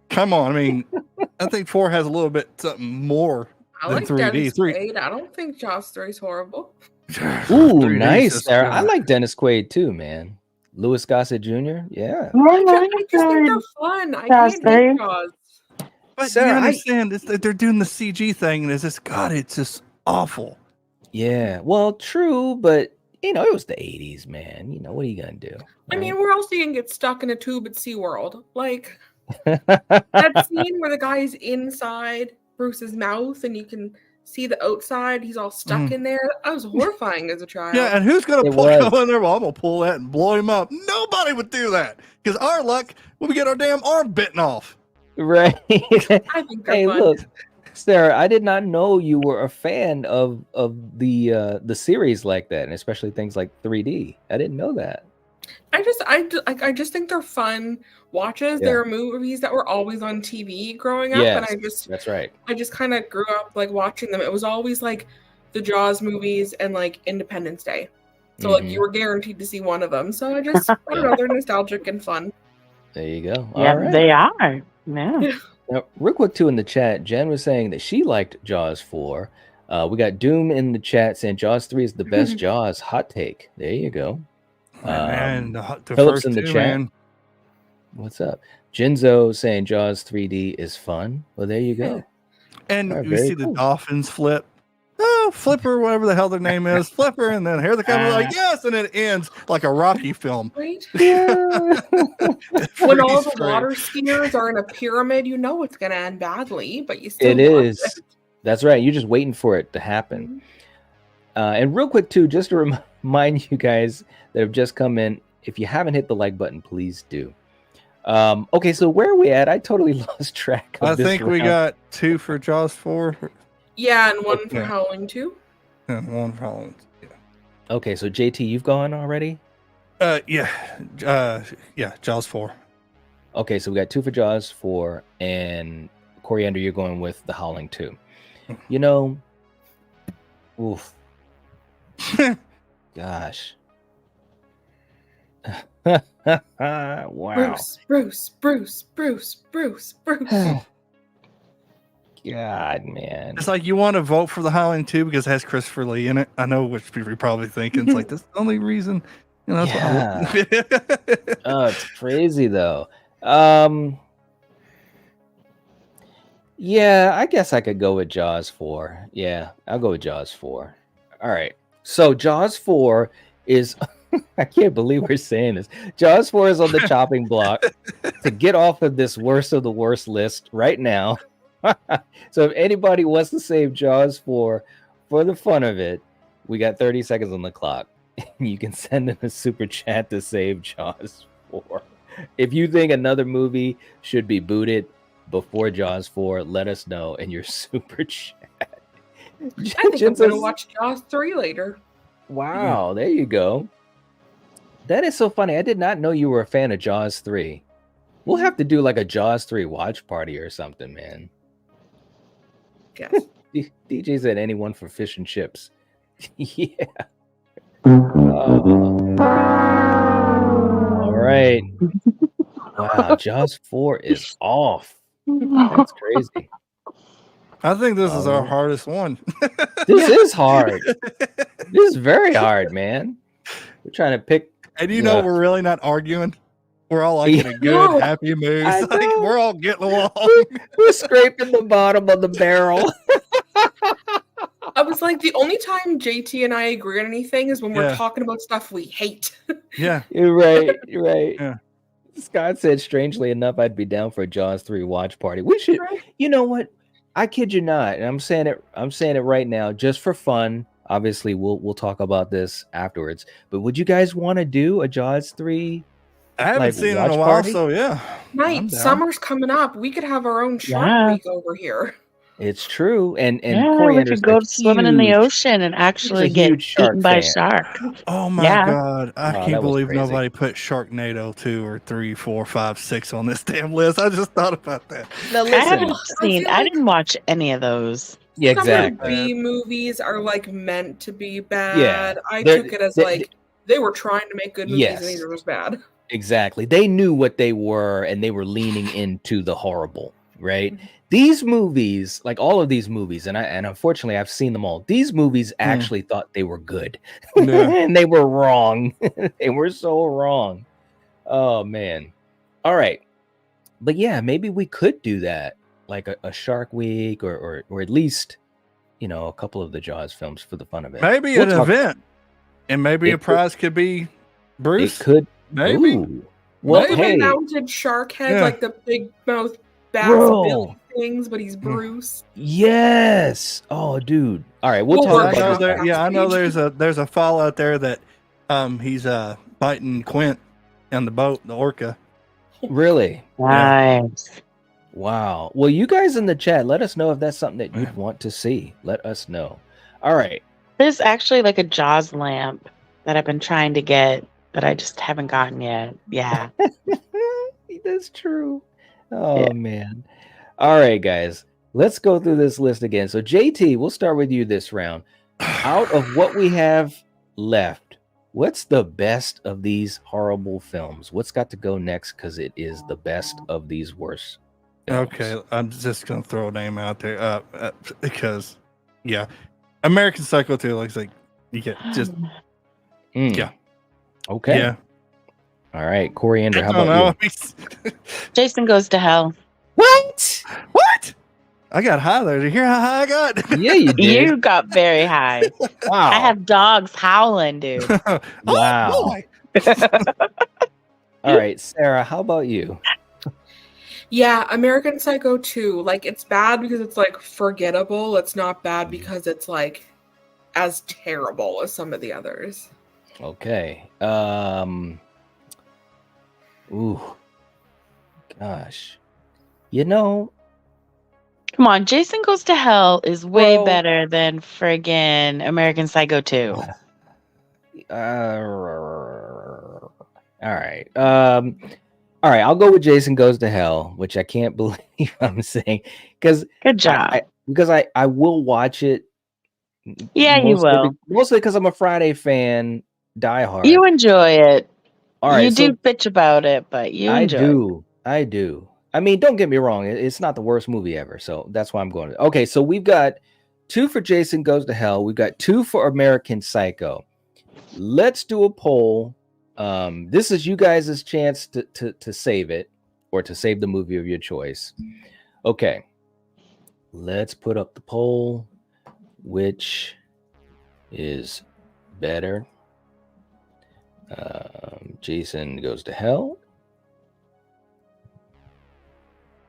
Come on, I mean, I think 4 has a little bit something more I than like 3D. Dennis Quaid. I don't think Jaws 3 is horrible. Ooh, 3D 's nice, just Sarah. good. I like Dennis Quaid too, man. Louis Gossett Jr. Yeah. I just think they're fun. I Jaws can't hate 3. Jaws. But Sarah, you understand, it's that they're doing the CG thing, and it's just it's just awful. Yeah. Well, true, but you know, it was the 80s, man. You know, what are you gonna do? I mean, right? where else are you gonna get stuck in a tube at SeaWorld? Like that scene where the guy's inside Bruce's mouth and you can see the outside. He's all stuck in there. That was horrifying as a child. Yeah, and who's gonna It go was. in there? Well, I'm gonna pull that and blow him up. Nobody would do that because our luck, when we get our damn arm bitten off. Right. I think they're Hey, fun. look, Sarah, I did not know you were a fan of the series like that, and especially things like 3D. I didn't know that. I just think they're fun watches. Yeah. There are movies that were always on TV growing up, and Yes, that's right. I just kind of grew up like watching them. It was always like the Jaws movies and like Independence Day. So like you were guaranteed to see one of them. So I don't know, they're nostalgic and fun. There you go. Yeah, All right. they are. Yeah. Now, real quick too in the chat, Jen was saying that she liked Jaws 4. We got Doom in the chat saying Jaws 3 is the best Jaws. Hot take. There you go. Man, the Phillips first in the two, chat. man. What's up? Jinzo saying Jaws 3D is fun. Well, there you go. And All right, we very see the cool. dolphins flip. Oh, Flipper, whatever the hell their name is, Flipper, and then here they come, like yes, and it ends like a Rocky film. Right? Yeah. When all the Freeze water skiers are in a pyramid, you know it's gonna end badly, but you still It watch is. it. That's right. You're just waiting for it to happen. And real quick too, just to remind you guys that have just come in, if you haven't hit the like button, please do. Okay, so where are we at? I totally lost track of I this think we round. got 2 for Jaws 4 Yeah, and one for Yeah. Howling 2. and 1 for Howling. Okay, so JT, you've gone already? Yeah, Jaws 4. Okay, so we got 2 for Jaws 4, and Coriander, you're going with The Howling 2. You know, oof. Gosh. Wow. Bruce. God, man. It's like you want to vote for the Howling 2 because it has Christopher Lee in it. I know what you're probably thinking. It's like that's the only reason. You know, that's Oh, it's crazy though. Yeah, I guess I could go with Jaws 4. Yeah, I'll go with Jaws 4. All right. So Jaws 4 is I can't believe we're saying this. Jaws 4 is on the chopping block to get off of this worst of the worst list right now. So if anybody wants to save Jaws 4 for the fun of it, we got 30 seconds on the clock. You can send in a super chat to save Jaws 4. If you think another movie should be booted before Jaws 4, let us know in your super chat. I think I'm going to watch Jaws 3 later. Wow, there you go. That is so funny. I did not know you were a fan of Jaws 3. We'll have to do like a Jaws 3 watch party or something, man. Yes. DJ said anyone for fish and chips. Yeah. All right. Wow, Jaws 4 is off. That's crazy. I think this is our hardest one. This is hard. This is very hard, man. We're trying to pick. And you know, we're really not arguing. We're all like in a good, happy mood. Like, we're all getting along. We're scraping the bottom of the barrel. I was like, the only time JT and I agree on anything is when we're talking about stuff we hate. Yeah. You're right. You're right. Yeah. Scott said, strangely enough, I'd be down for a Jaws 3 watch party. We should, you know what? I kid you not, and I'm saying it right now, just for fun. Obviously, we'll talk about this afterwards. But would you guys want to do a Jaws 3? I haven't seen it in a while, so yeah. Night, summer's coming up. We could have our own Shark Week over here. It's true, and we could go swimming in the ocean and actually get eaten by a shark. Oh my god! I can't believe nobody put Sharknado 2 or 3, 4, 5, 6 on this damn list. I just thought about that. Now, listen, I didn't watch any of those. Yeah, exactly. B movies are like meant to be bad. Yeah, I took it as like they were trying to make good movies and these was bad. Exactly. They knew what they were and they were leaning into the horrible, right? Mm-hmm. These movies, like all of these movies, and unfortunately I've seen them all. These movies actually thought they were good. And they were wrong. They were so wrong. Oh man. All right. But yeah, maybe we could do that. Like a Shark Week or at least, you know, a couple of the Jaws films for the fun of it. Maybe an event. And maybe a prize could be Bruce. It could. Maybe. Ooh. Well, hey. Mounted shark head, like the big mouth bass bill things, but he's Bruce. Yes. Oh, dude. All right, we'll talk about that. I know there's a fall out there that he's biting Quint on the boat, the orca. Really? Nice. Yeah. Wow. Well, you guys in the chat, let us know if that's something that you'd want to see. Let us know. All right. There's actually like a Jaws lamp that I've been trying to get that I just haven't gotten yet. Yeah. That's true. Oh, man. All right, guys. Let's go through this list again. So, JT, we'll start with you this round. Out of what we have left, what's the best of these horrible films? What's got to go next because it is the best of these worst films? Okay, I'm just going to throw a name out there because, American Psycho 2 looks like you get just, Okay. Yeah. All right, Coriander, how about you? Jason Goes to Hell. What? I got high there. Did you hear how high I got? Yeah, you did. You got very high. Wow. I have dogs howling, dude. Wow. All right, Sarah, how about you? Yeah, American Psycho 2. Like, it's bad because it's like forgettable. It's not bad because it's like as terrible as some of the others. Okay. Ooh. Gosh. You know. Come on, Jason Goes to Hell is way better than friggin' American Psycho 2. All right. All right, I'll go with Jason Goes to Hell, which I can't believe I'm saying. Good job. Because I will watch it. Yeah, you will. Mostly because I'm a Friday fan, diehard. You enjoy it. All right, you do bitch about it, but you enjoy it. I do. I mean, don't get me wrong. It's not the worst movie ever. So that's why I'm going to. Okay, so we've got 2 for Jason Goes to Hell. We've got 2 for American Psycho. Let's do a poll. This is you guys' chance to save it or to save the movie of your choice. Okay. Let's put up the poll. Which is better? Jason Goes to Hell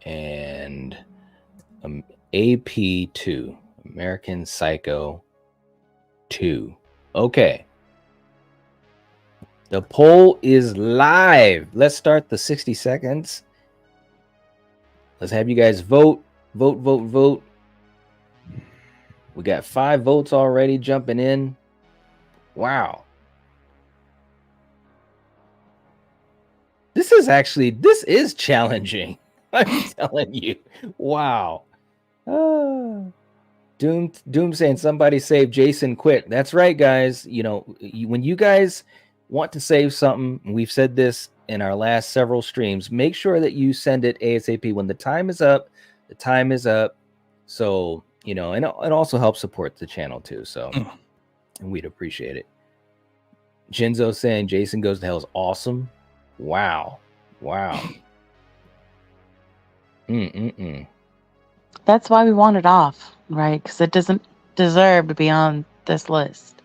and AP2, American Psycho 2. Okay. The poll is live. Let's start the 60 seconds. Let's have you guys vote. Vote. We got 5 votes already jumping in. Wow. This is challenging. I'm telling you. Wow. Doom saying somebody save Jason quick. That's right, guys. You know, when you guys want to save something, we've said this in our last several streams, make sure that you send it ASAP. When the time is up, the time is up. So, you know, and it also helps support the channel too. So we'd appreciate it. Jinzo saying Jason Goes to Hell is awesome. Wow. That's why we want it off, right? Because it doesn't deserve to be on this list.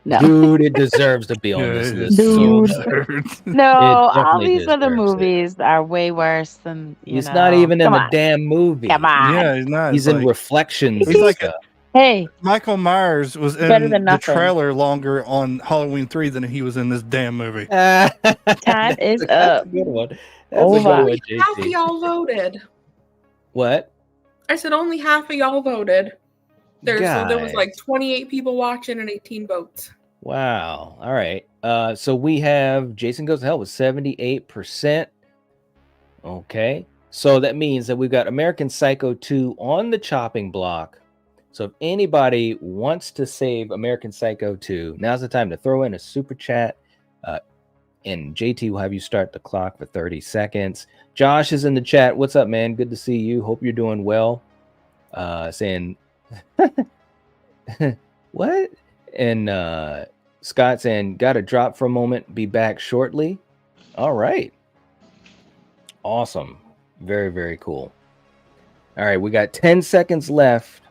No. Dude, it deserves to be on this list. Dude. No, all definitely these other deserves it. movies are way worse than, you He's know. not even in Come the on. damn movie. Come on. Yeah, he's not. He's It's in like, Reflections he's and like stuff. Hey, Michael Myers was better in than the nothing. trailer longer on Halloween 3 than he was in this damn movie. Time is That's up. a good one. That's Over. a good one, Only half of JT. y'all voted. What? I said only half of y'all voted. So there was Guys. like 28 people watching and 18 votes. Wow. All right. So we have Jason Goes to Hell with 78%. Okay. So that means that we've got American Psycho 2 on the chopping block. So if anybody wants to save American Psycho 2, now's the time to throw in a super chat. And JT will have you start the clock for 30 seconds. Josh is in the chat. What's up, man? Good to see you. Hope you're doing well. Saying, what? And Scott saying, got to drop for a moment. Be back shortly. All right. Awesome. Very, very cool. All right. We got 10 seconds left.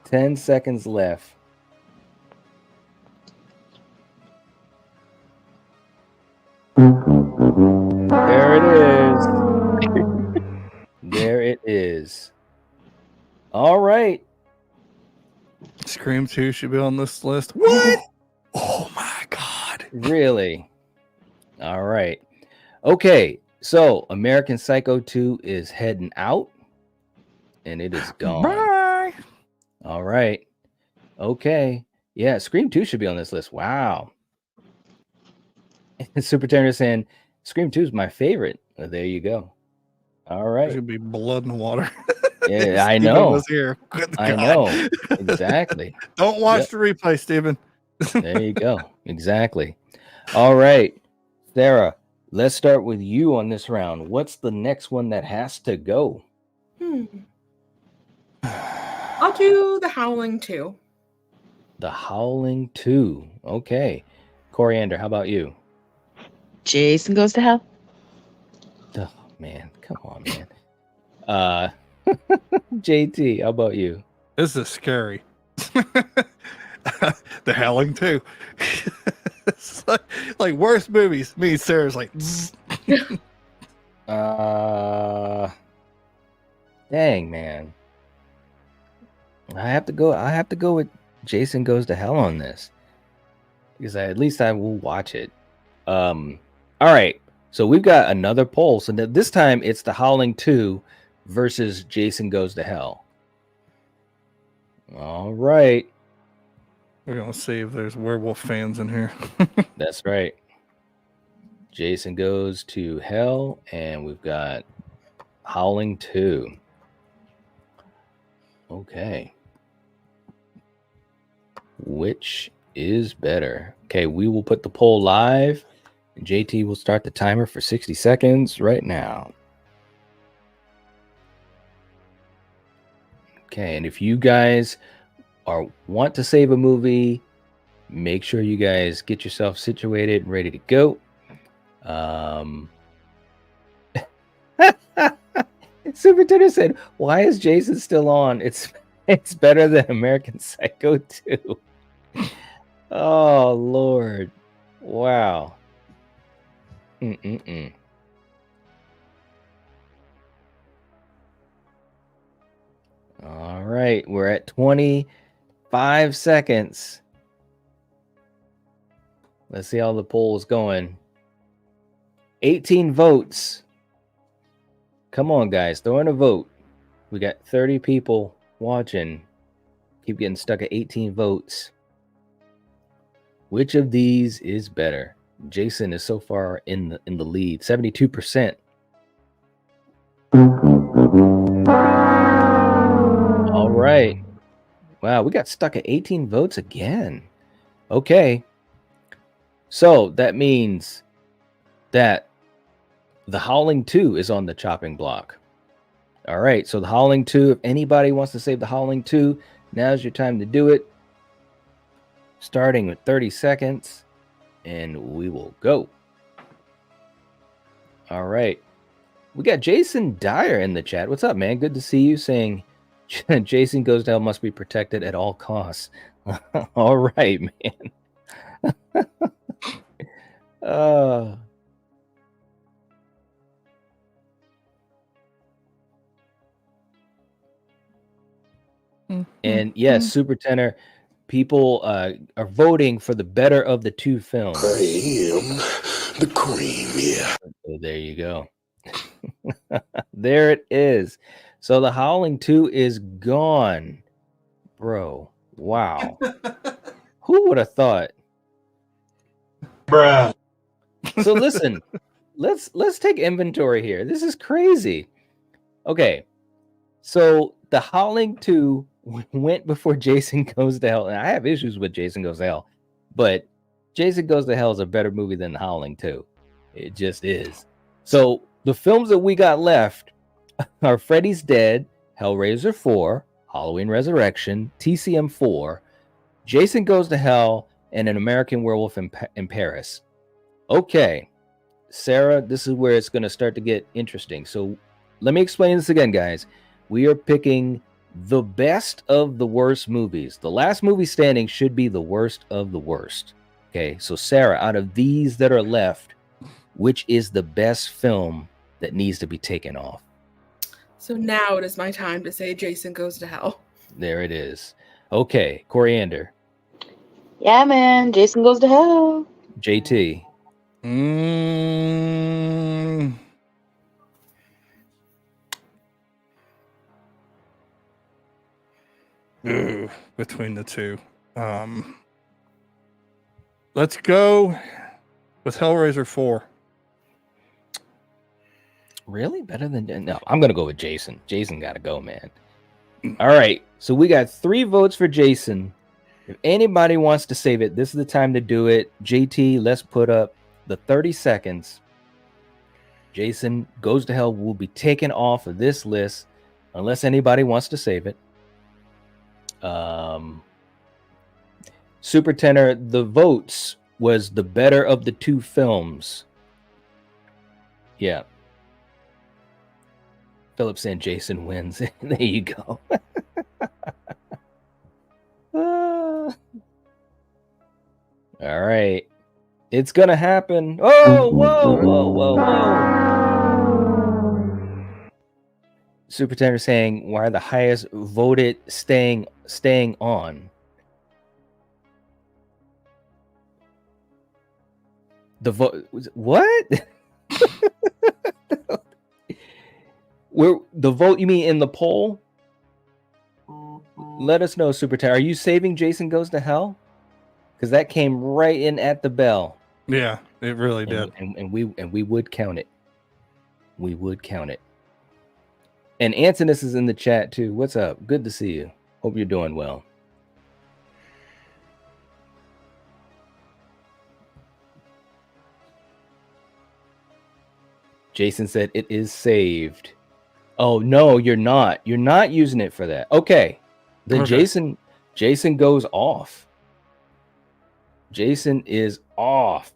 10 seconds left. There it is. There it is. All right. Scream 2 should be on this list. What? Oh my God. Really? All right. Okay. So American Psycho 2 is heading out and it is gone. Bye. All right. Okay. Yeah. Scream 2 should be on this list. Wow. Super Turner saying Scream 2 is my favorite. Well, there you go. All There right. should be blood in the water. Yeah, I Steven know. was here. Good I God. know. Exactly. Don't watch Yep. the replay, Steven. There you go. Exactly. All right. Sarah, let's start with you on this round. What's the next one that has to go? I'll do The Howling 2. The Howling 2. Okay. Coriander, how about you? Jason Goes to Hell. Oh, man. Come on, man. JT, how about you? This is scary. The Howling 2. It's like worst movies. Me and Sarah's like, Dang, man. I have to go with Jason Goes to Hell on this. Because at least I will watch it. All right. So we've got another poll. So this time it's The Howling 2 versus Jason Goes to Hell. All right. we're gonna see if there's werewolf fans in here. That's right. Jason Goes to Hell, and we've got Howling 2. Okay. Which is better? Okay, we will put the poll live. And JT will start the timer for 60 seconds right now. Okay, and if you guys want to save a movie, make sure you guys get yourself situated and ready to go. Superintendent said, "Why is Jason still on? It's better than American Psycho 2." Oh Lord, wow. right, we're at 25 seconds. Let's see how the poll is going. 18 votes. Come on, guys, throw in a vote. We got 30 people watching. Keep getting stuck at 18 votes. Which of these is better? Jason is so far in the lead, 72%. All right. Wow, we got stuck at 18 votes again. Okay. So that means that The Howling 2 is on the chopping block. All right, so The Howling 2, if anybody wants to save The Howling 2, now's your time to do it. Starting with 30 seconds, and we will go. All right. We got Jason Dyer in the chat. What's up, man? Good to see you. Saying Jason Goes to Hell must be protected at all costs. All right, man. And yes, Super Tenor, people are voting for the better of the two films. I am the cream, yeah. So there you go. There it is. So The Howling 2 is gone. Bro, wow. Who would have thought? Bruh. So listen, let's take inventory here. This is crazy. Okay. So The Howling 2 went before Jason Goes to Hell. And I have issues with Jason Goes to Hell, but Jason Goes to Hell is a better movie than The Howling 2. It just is. So the films that we got left are Freddy's Dead, Hellraiser 4, Halloween Resurrection, TCM 4, Jason Goes to Hell, and An American Werewolf in Paris. Okay, Sarah, this is where it's going to start to get interesting. So let me explain this again, guys. We are picking the best of the worst movies. The last movie standing should be the worst of the worst. Okay, so Sarah, out of these that are left, which is the best film that needs to be taken off? So now it is my time to say Jason Goes to Hell. There it is. Okay, Coriander. Yeah, man. Jason Goes to Hell. JT. Between the two. Let's go with Hellraiser 4. Really? Better than... No, I'm going to go with Jason. Jason got to go, man. All right, so we got 3 votes for Jason. If anybody wants to save it, this is the time to do it. JT, let's put up the 30 seconds. Jason Goes to Hell will be taken off of this list unless anybody wants to save it. Super Tenor, the votes was the better of the two films. Yeah. Philip saying Jason wins. There you go. All right. It's going to happen. Oh, whoa. Super Tenor saying, why are the highest voted staying on? The vote... What? The vote, you mean in the poll? Let us know, Super Tenor. Are you saving Jason Goes to Hell? Because that came right in at the bell. Yeah, it really did. And we would count it. We would count it. And Antonis is in the chat too. What's up? Good to see you. Hope you're doing well. Jason said it is saved. Oh no, you're not. You're not using it for that. Okay. Then okay. Jason goes off. Jason is off.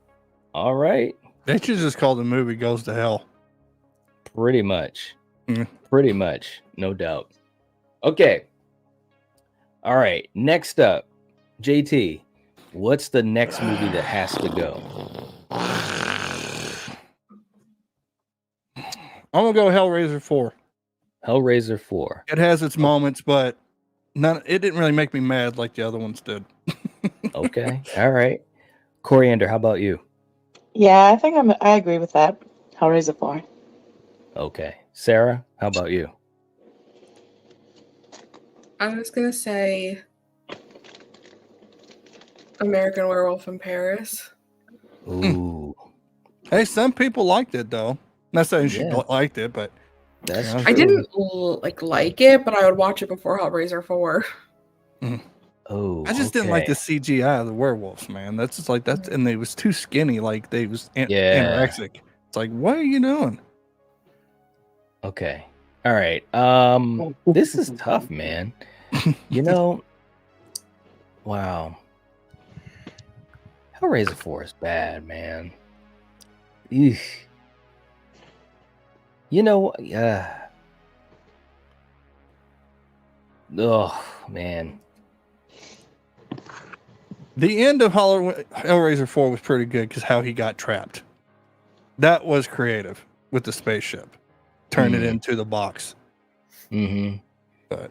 All right. They should just call the movie Goes to Hell. Pretty much. Pretty much. No doubt. Okay. All right. Next up, JT, what's the next movie that has to go? I'm going to go Hellraiser 4. Hellraiser 4. It has its moments, but It didn't really make me mad like the other ones did. Okay. All right. Coriander, how about you? Yeah, I think I agree with that. Hellraiser 4. Okay. Sarah, how about you? I was gonna say American Werewolf in Paris. Ooh. Hey, some people liked it though. Not saying she Yeah. liked it, but That's Yeah. I true. didn't like it, but I would watch it before Hellraiser 4. Oh, I just didn't like the CGI of the werewolves, man. That's just like that's, and they was too skinny, like they was Yeah. anorexic. It's like, what are you doing? Okay. All right. This is tough, man. You know, wow. Hellraiser 4 is bad, man. Eesh. You know, oh man. The end of Hellraiser 4 was pretty good because how he got trapped. That was creative with the spaceship. Turn it into the box. Mm-hmm. But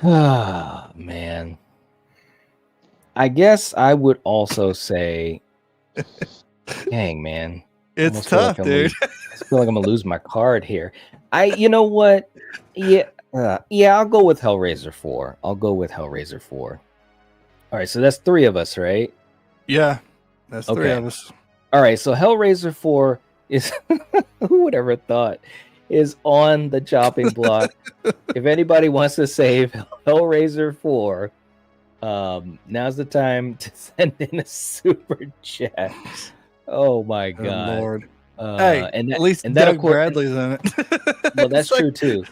Ah, man. I guess I would also say, dang, man. it's Almost feel tough, like dude. I feel like I'm gonna lose my card here. You know what? Yeah, I'll go with Hellraiser 4. I'll go with Hellraiser 4. All right, so that's 3 of us, right? Yeah, that's 3 Okay. of us. All right, so Hellraiser 4 is who would ever thought is on the chopping block. If anybody wants to save Hellraiser 4, now's the time to send in a super chat. Oh my Oh, god. Lord. Hey, and at least that'll Doug put, Bradley's in it. well, that's It's true too.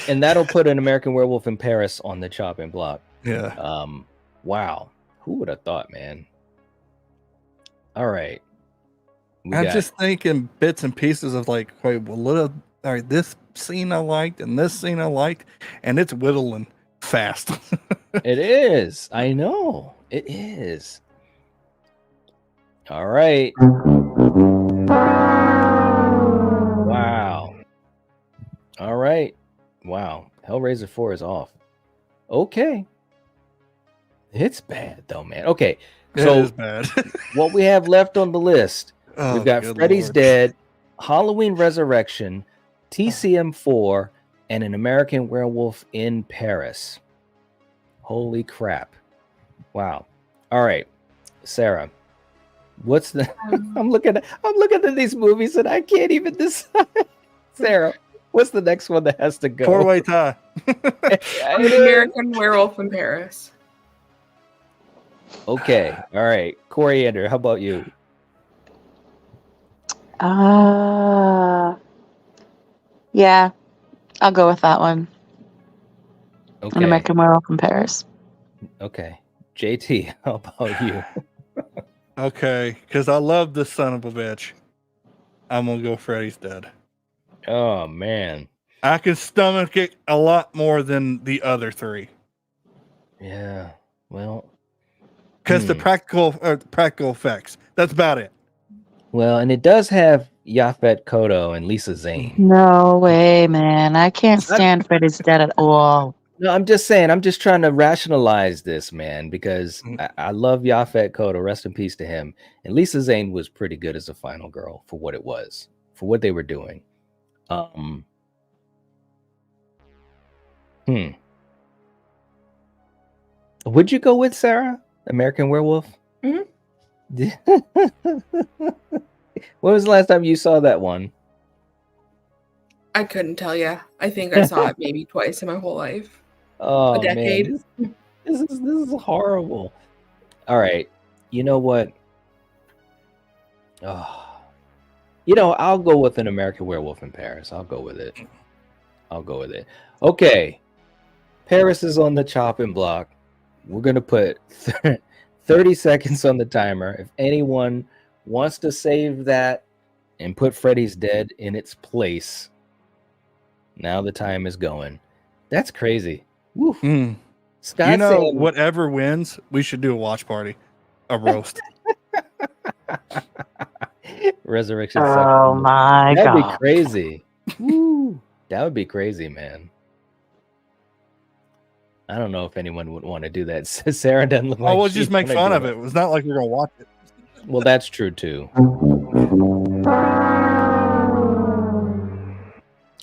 And that'll put an American Werewolf in Paris on the chopping block. Yeah. Wow. Who would have thought, man? All right. I'm just thinking bits and pieces of like, wait, well, all right, this scene I liked and this scene I liked, and it's whittling fast. It is. I know. It is. All right. Wow. All right. Wow. Hellraiser 4 is off. Okay. It's bad though, man. Okay. So it is bad. what we have left on the list, we've got good Freddy's Lord. Dead, Halloween Resurrection, TCM4, and an American Werewolf in Paris. Holy crap. Wow. All right. Sarah, what's the I'm looking at these movies and I can't even decide. Sarah, what's the next one that has to go? 4-way tie. American Werewolf in Paris. Okay. All right. Coriander, how about you? Yeah, I'll go with that one. Okay. An American Werewolf in Paris. Okay. JT, how about you? Okay, because I love this son of a bitch. I'm gonna go Freddy's Dead. Oh man. I can stomach it a lot more than the other 3. Yeah. Well, because the practical effects. That's about it. Well, and it does have Yaphet Kotto and Lisa Zane. No way, man. I can't stand Freddy's Dead at all. No, I'm just saying, I'm just trying to rationalize this, man, because I love Yaphet Kotto. Rest in peace to him. And Lisa Zane was pretty good as a final girl for what it was, for what they were doing. Would you go with Sarah, American Werewolf? Mm-hmm. When was the last time you saw that one? I couldn't tell you. I think I saw it maybe twice in my whole life. Oh, a decade. Man, this is horrible. All right, you know what? Oh, I'll go with an American Werewolf in Paris. I'll go with it. Okay, Paris is on the chopping block. We're gonna put 30 seconds on the timer. If anyone wants to save that and put Freddy's Dead in its place, now the time is going. That's crazy. Woo. Scott saying, whatever wins, we should do a watch party, a roast. Resurrection. Oh my God. That'd be crazy. Woo. That would be crazy, man. I don't know if anyone would want to do that. Sarah doesn't look like Oh, we'll she'd just make wanna fun do of it. It's not like we're gonna watch it. Well, that's true too.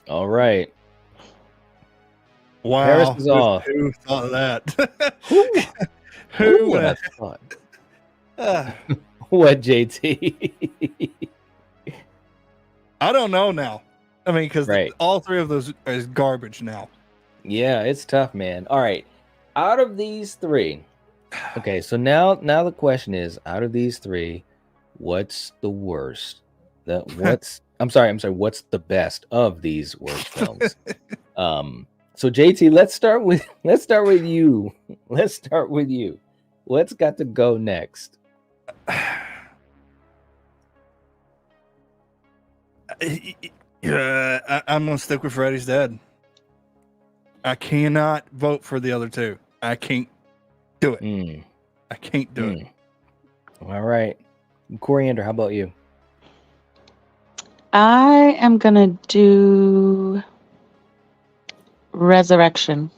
All right. Paris Wow, is off. who thought of that? Who Who would would have thought? What, JT? I don't know now. I mean, because Right. all three of those is garbage now. Yeah, it's tough, man. All right. Out of these three, okay, so now the question is, out of these three, what's the worst? I'm sorry, what's the best of these worst films? So JT, let's start with you. Let's start with you. What's got to go next? Yeah, I'm gonna stick with Freddy's Dead. I cannot vote for the other two. I can't do it. I can't do it. All right. Coriander, how about you? I am gonna do Resurrection.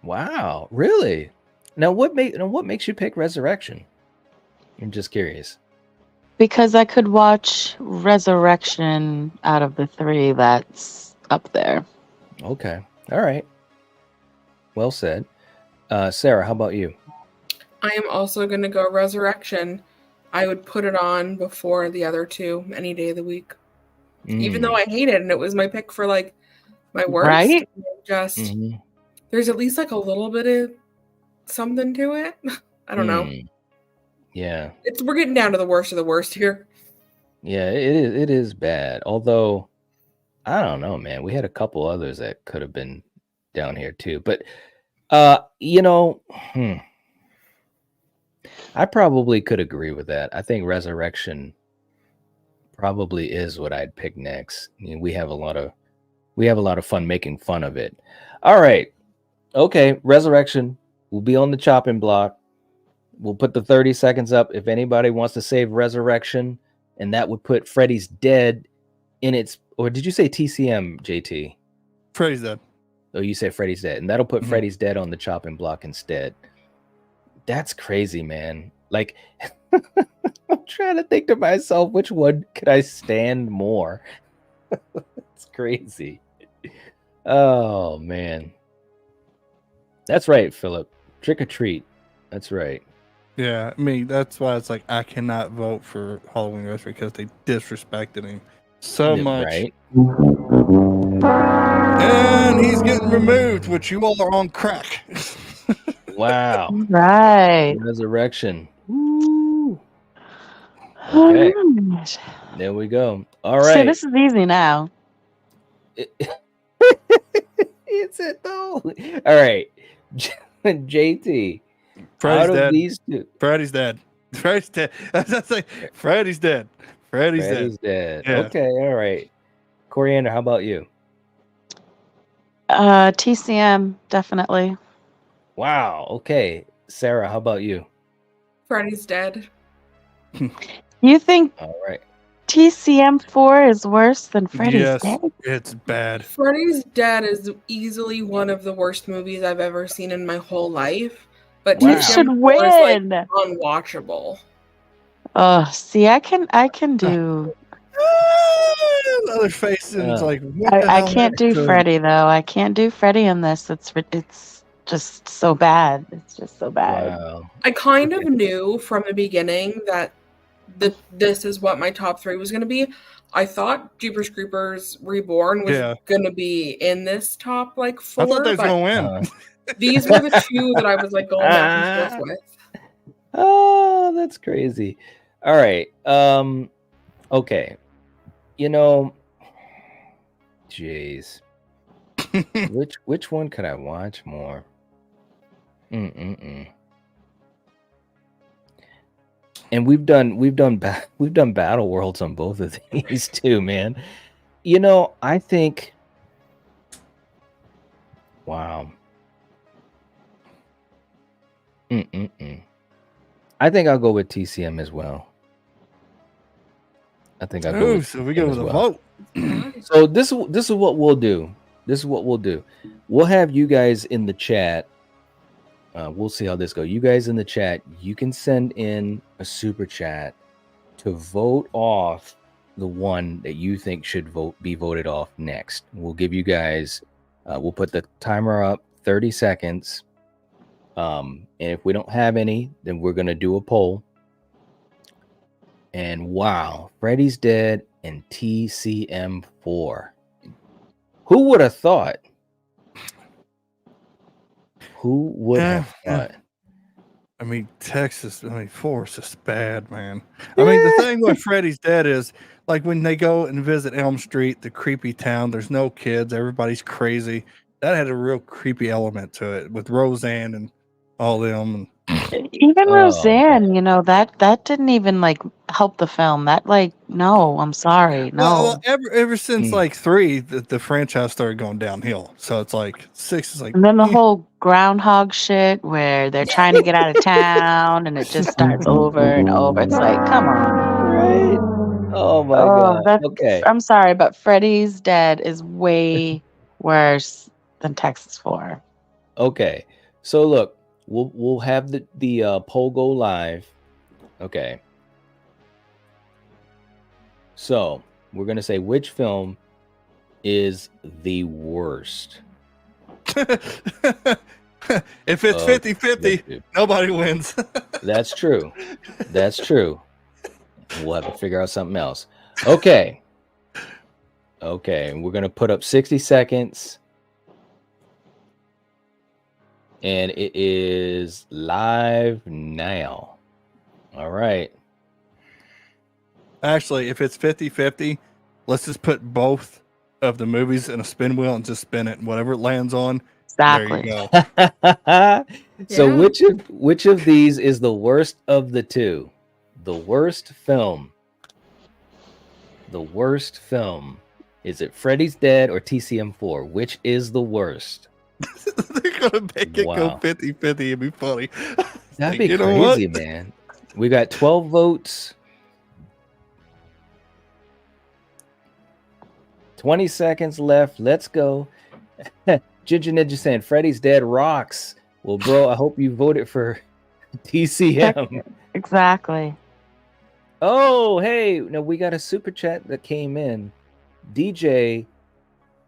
Wow, really? Now what makes you pick Resurrection? I'm just curious. Because I could watch Resurrection out of the three that's up there. Okay. All right. Well said. Sarah, how about you? I am also going to go Resurrection. I would put it on before the other two any day of the week. Even though I hate it and it was my pick for like my worst. Right? Just there's at least like a little bit of something to it. I don't know. Yeah. We're getting down to the worst of the worst here. Yeah, it is bad. Although I don't know, man. We had a couple others that could have been down here too. But I probably could agree with that. I think Resurrection probably is what I'd pick next. I mean, we have a lot of fun making fun of it. All right. Okay, Resurrection will be on the chopping block. We'll put the 30 seconds up if anybody wants to save Resurrection, and that would put Freddy's Dead in its, or did you say TCM, JT? Freddy's Dead. Oh, you said Freddy's Dead, and that'll put Freddy's Dead on the chopping block instead. That's crazy, man. Like, I'm trying to think to myself, which one could I stand more? It's crazy. Oh, man. That's right, Philip. Trick or treat. That's right. Yeah, I mean, that's why it's like I cannot vote for Halloween Resurrection because they disrespected him so much. Right. And he's getting removed, which you all are on crack. Wow. Right. Resurrection. Woo. Okay. There we go. All right. So this is easy now. Is it though? All right. JT. Freddy's out of dead. These two. Freddy's dead. Freddy's dead. That's like Freddy's dead. Freddy's dead. Yeah. Okay. All right. Coriander, how about you? TCM, definitely. Wow. Okay. Sarah, how about you? Freddy's Dead. You think All right. TCM 4 is worse than Freddy's Yes, Dead? it's bad. Freddy's Dead is easily one of the worst movies I've ever seen in my whole life. But Wow. You should TCM 4 is like win. unwatchable. Oh, see, I can do. Another face and it's like what the I hell can't do happened to him? Freddy though. I can't do Freddy in this. It's just so bad. It's just so bad. Wow. I kind of knew from the beginning that this is what my top 3 was going to be. I thought Jeepers Creepers Reborn was going to be in this top like 4. I thought they was going to win. These were the two that I was like going back and forth with. Oh, that's crazy. All right. Okay. Jeez. Which one could I watch more? And we've done Battle Worlds on both of these too, man. I think. Wow. I think I'll go with TCM as well. I think I'll go. So we go with a vote. So this is what we'll do. This is what we'll do. We'll have you guys in the chat. We'll see how this goes. You guys in the chat, you can send in a super chat to vote off the one that you think should be voted off next. We'll give you guys, we'll put the timer up 30 seconds. And if we don't have any, then we're going to do a poll. And wow, Freddy's Dead and TCM4. Who would have thought? Who would have thought? I mean, Texas, 4 is just bad, man. I mean, the thing with Freddy's Dead is, like, when they go and visit Elm Street, the creepy town, there's no kids, everybody's crazy. That had a real creepy element to it with Roseanne and all them. Even Oh, Roseanne, you know, that didn't even like help the film. That like, no, I'm sorry, no. Well, ever since like 3, the franchise started going downhill. So it's like 6 is like. And then the whole groundhog shit where they're trying to get out of town and it just starts over and over. It's like, come on. Right? Oh my god. Okay. I'm sorry, but Freddy's Dead is way worse than Texas 4. Okay. So look, we'll have the poll go live. Okay. So we're gonna say which film is the worst. If it's 50-50, nobody wins. That's true. That's true. We'll have to figure out something else. Okay. Okay. We're going to put up 60 seconds. And it is live now. All right. Actually, if it's 50-50, let's just put both of the movies in a spin wheel and just spin it. And whatever it lands on, Exactly. there you go. So Yeah. which of these is the worst of the two? The worst film. The worst film. Is it Freddy's Dead or TCM4? Which is the worst? They're gonna make it go 50-50. It'd be funny. That'd Like, be crazy, man. We got 12 votes. 20 seconds left. Let's go. Ginger Ninja saying Freddy's Dead rocks. Well, bro, I hope you voted for TCM. Exactly. Oh, hey, no, we got a super chat that came in. DJ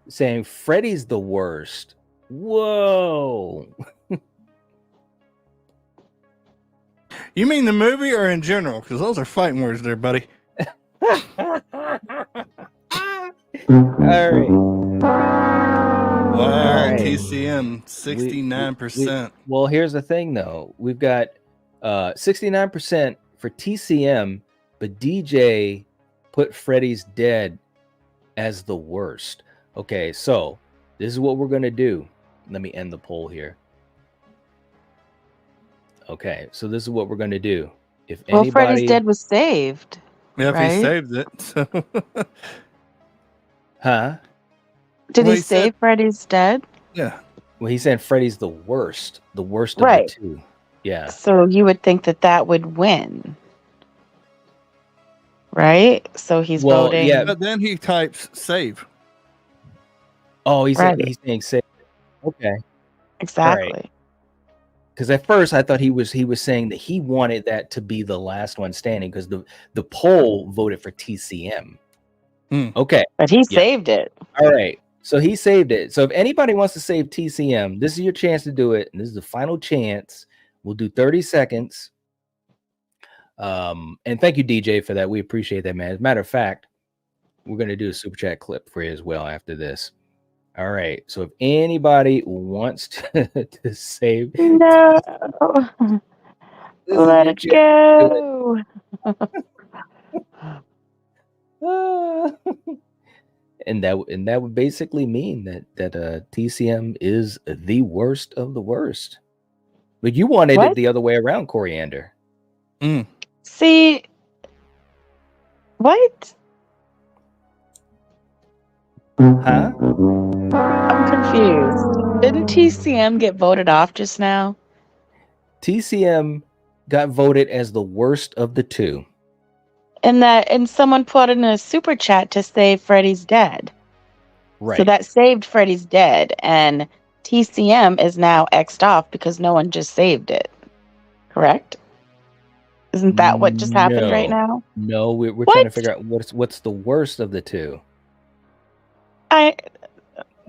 saying Freddy's the worst. Whoa. You mean the movie or in general? Because those are fighting words there, buddy. All right. Wow, All right. TCM 69%. Well, here's the thing, though. We've got 69% for TCM, but DJ put Freddy's Dead as the worst. Okay, so this is what we're going to do. Let me end the poll here. Okay, so this is what we're going to do. If anybody... Freddy's Dead was saved. Yeah, if right? he saved it. So. Huh? Did Well, he save Freddy's Dead? Yeah. Well, he said Freddy's the worst of Right. the two. Yeah. So you would think that would win. Right? So he's voting. Yeah. But then he types save. Oh, he's Right. saying save. Okay. Exactly. Because at first I thought he was saying that he wanted that to be the last one standing because the poll voted for TCM. Okay. But he saved it. All right. So he saved it. So if anybody wants to save TCM, this is your chance to do it. And this is the final chance. We'll do 30 seconds. And thank you, DJ, for that. We appreciate that, man. As a matter of fact, we're going to do a super chat clip for you as well after this. All right. So if anybody wants to save, no, let it go. And that would basically mean that TCM is the worst of the worst. But you wanted it the other way around, Coriander. See, what? Huh? I'm confused. Didn't TCM get voted off just now? TCM got voted as the worst of the two. And someone put in a super chat to say Freddy's Dead. Right. So that saved Freddy's Dead, and TCM is now X'd off because no one just saved it. Correct? Isn't that what just happened right now? No, we're trying to What? figure out what's the worst of the two. I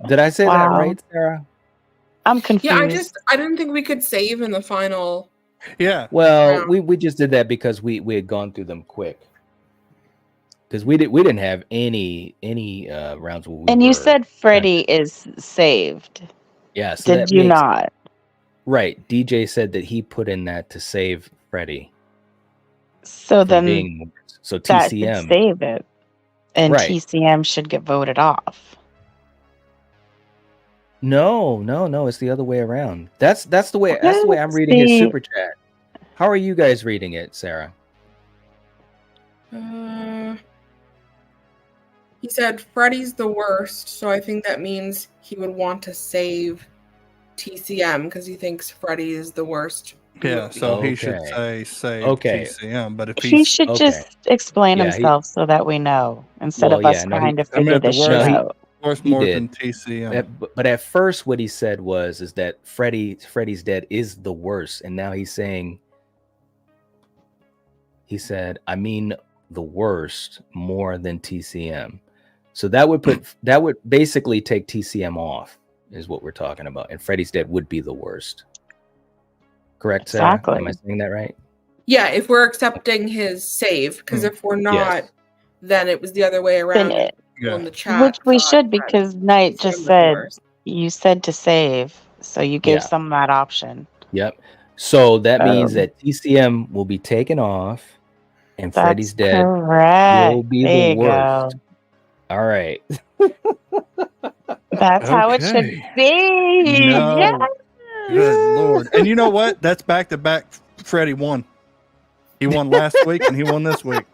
Did I say that Wow. right, Sarah? I'm confused. Yeah, I didn't think we could save in the final. Yeah. Well, round. we just did that because we had gone through them quick. Because we didn't have any rounds where we And you were said Freddy is saved. yeah, so Did that you makes not? right. DJ said that he put in that to save Freddy So from then being so that should TCM. save it. And Right. TCM should get voted off. No, it's the other way around. That's the way I'm Let's reading his see. super chat. How are you guys reading it, Sarah? He said Freddy's the worst, so I think that means he would want to save TCM because he thinks Freddy is the worst. Yeah, movie. so he should Okay. say Okay. TCM, but if He he's should okay. just explain Yeah, he- himself so that we know, instead Well, of us yeah, no, trying to I mean, figure the this shit worst- out. worth he more did. than TCM. But at first, what he said is that Freddy's Dead is the worst, and now he's saying he said, I mean the worst more than TCM. So that would basically take TCM off, is what we're talking about, and Freddy's Dead would be the worst. Correct, Sarah? Exactly. Am I saying that right? Yeah, if we're accepting his save, because if we're not, Yes. then it was the other way around. Then People in the chat Which we thought should, that because Knight TCM just was the said worst. you said to save, so you gave Yeah. some that option. Yep. So that means that TCM will be taken off, and That's Freddy's Dead correct. will be There the you worst. go. All right. That's how it should Okay. be. No. Yes. Good Lord. And you know what? That's back-to-back Freddie won. He won last week and he won this week.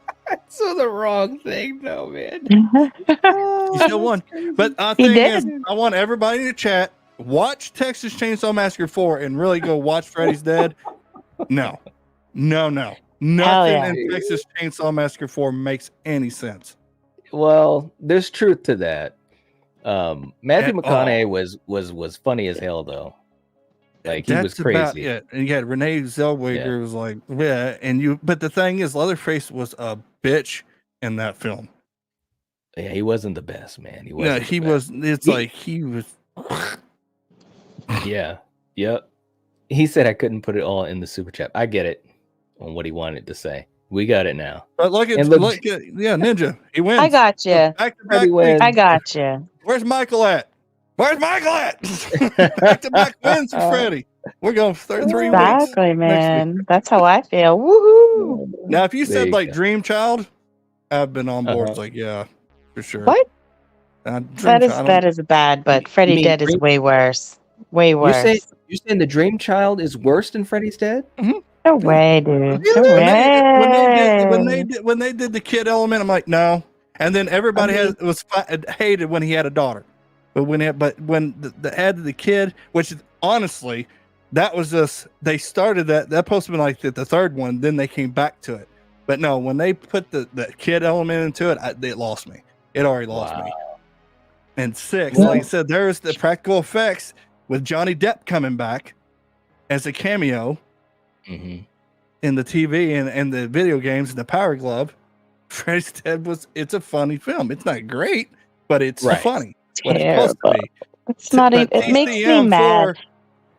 So the wrong thing, though, man. He still won. But the He thing did. is, I want everybody to chat, watch Texas Chainsaw Massacre 4 and really go watch Freddy's Dead. No. Nothing yeah. in Texas Chainsaw Massacre 4 makes any sense. Well, there's truth to that. Matthew At McConaughey was funny as hell, though. Like, he was About crazy. it. And you had Renee Zellweger was like, yeah, but the thing is, Leatherface was a bitch in that film. Yeah, he wasn't the best, man. He Yeah, wasn't. he was. It's like he was. Yeah. Yep. He said I couldn't put it all in the super chat. I get it on what he wanted to say. We got it now. But look at Ninja. He wins. I got you. Back-to-back Freddie weeks. wins. I got you. Where's Michael at? Back-to-back wins for Freddie. We're going for 3 weeks. Exactly, man. That's how I feel. Woohoo! Now, if you There said you like go. Dream Child, I've been on board. Uh-huh. It's like, yeah, for sure. What? Dream That is bad, but Freddy mean Dead is Dream- way worse. Way worse. You're saying the Dream Child is worse than Freddy's Dead? No way, dude. No When way. they did the kid element, I'm like, no. And then everybody hated when he had a daughter, but when the added the kid, which honestly, that was just they started that supposed to be like the third one, then they came back to it. But no, when they put the kid element into it, it lost me. It already lost me. And 6, like I said, there's the practical effects with Johnny Depp coming back as a cameo. Mm-hmm. In the TV and the video games and the Power Glove, Freddy's Dead it's a funny film. It's not great, but it's funny. What it's supposed to be. It's not even. It makes me mad.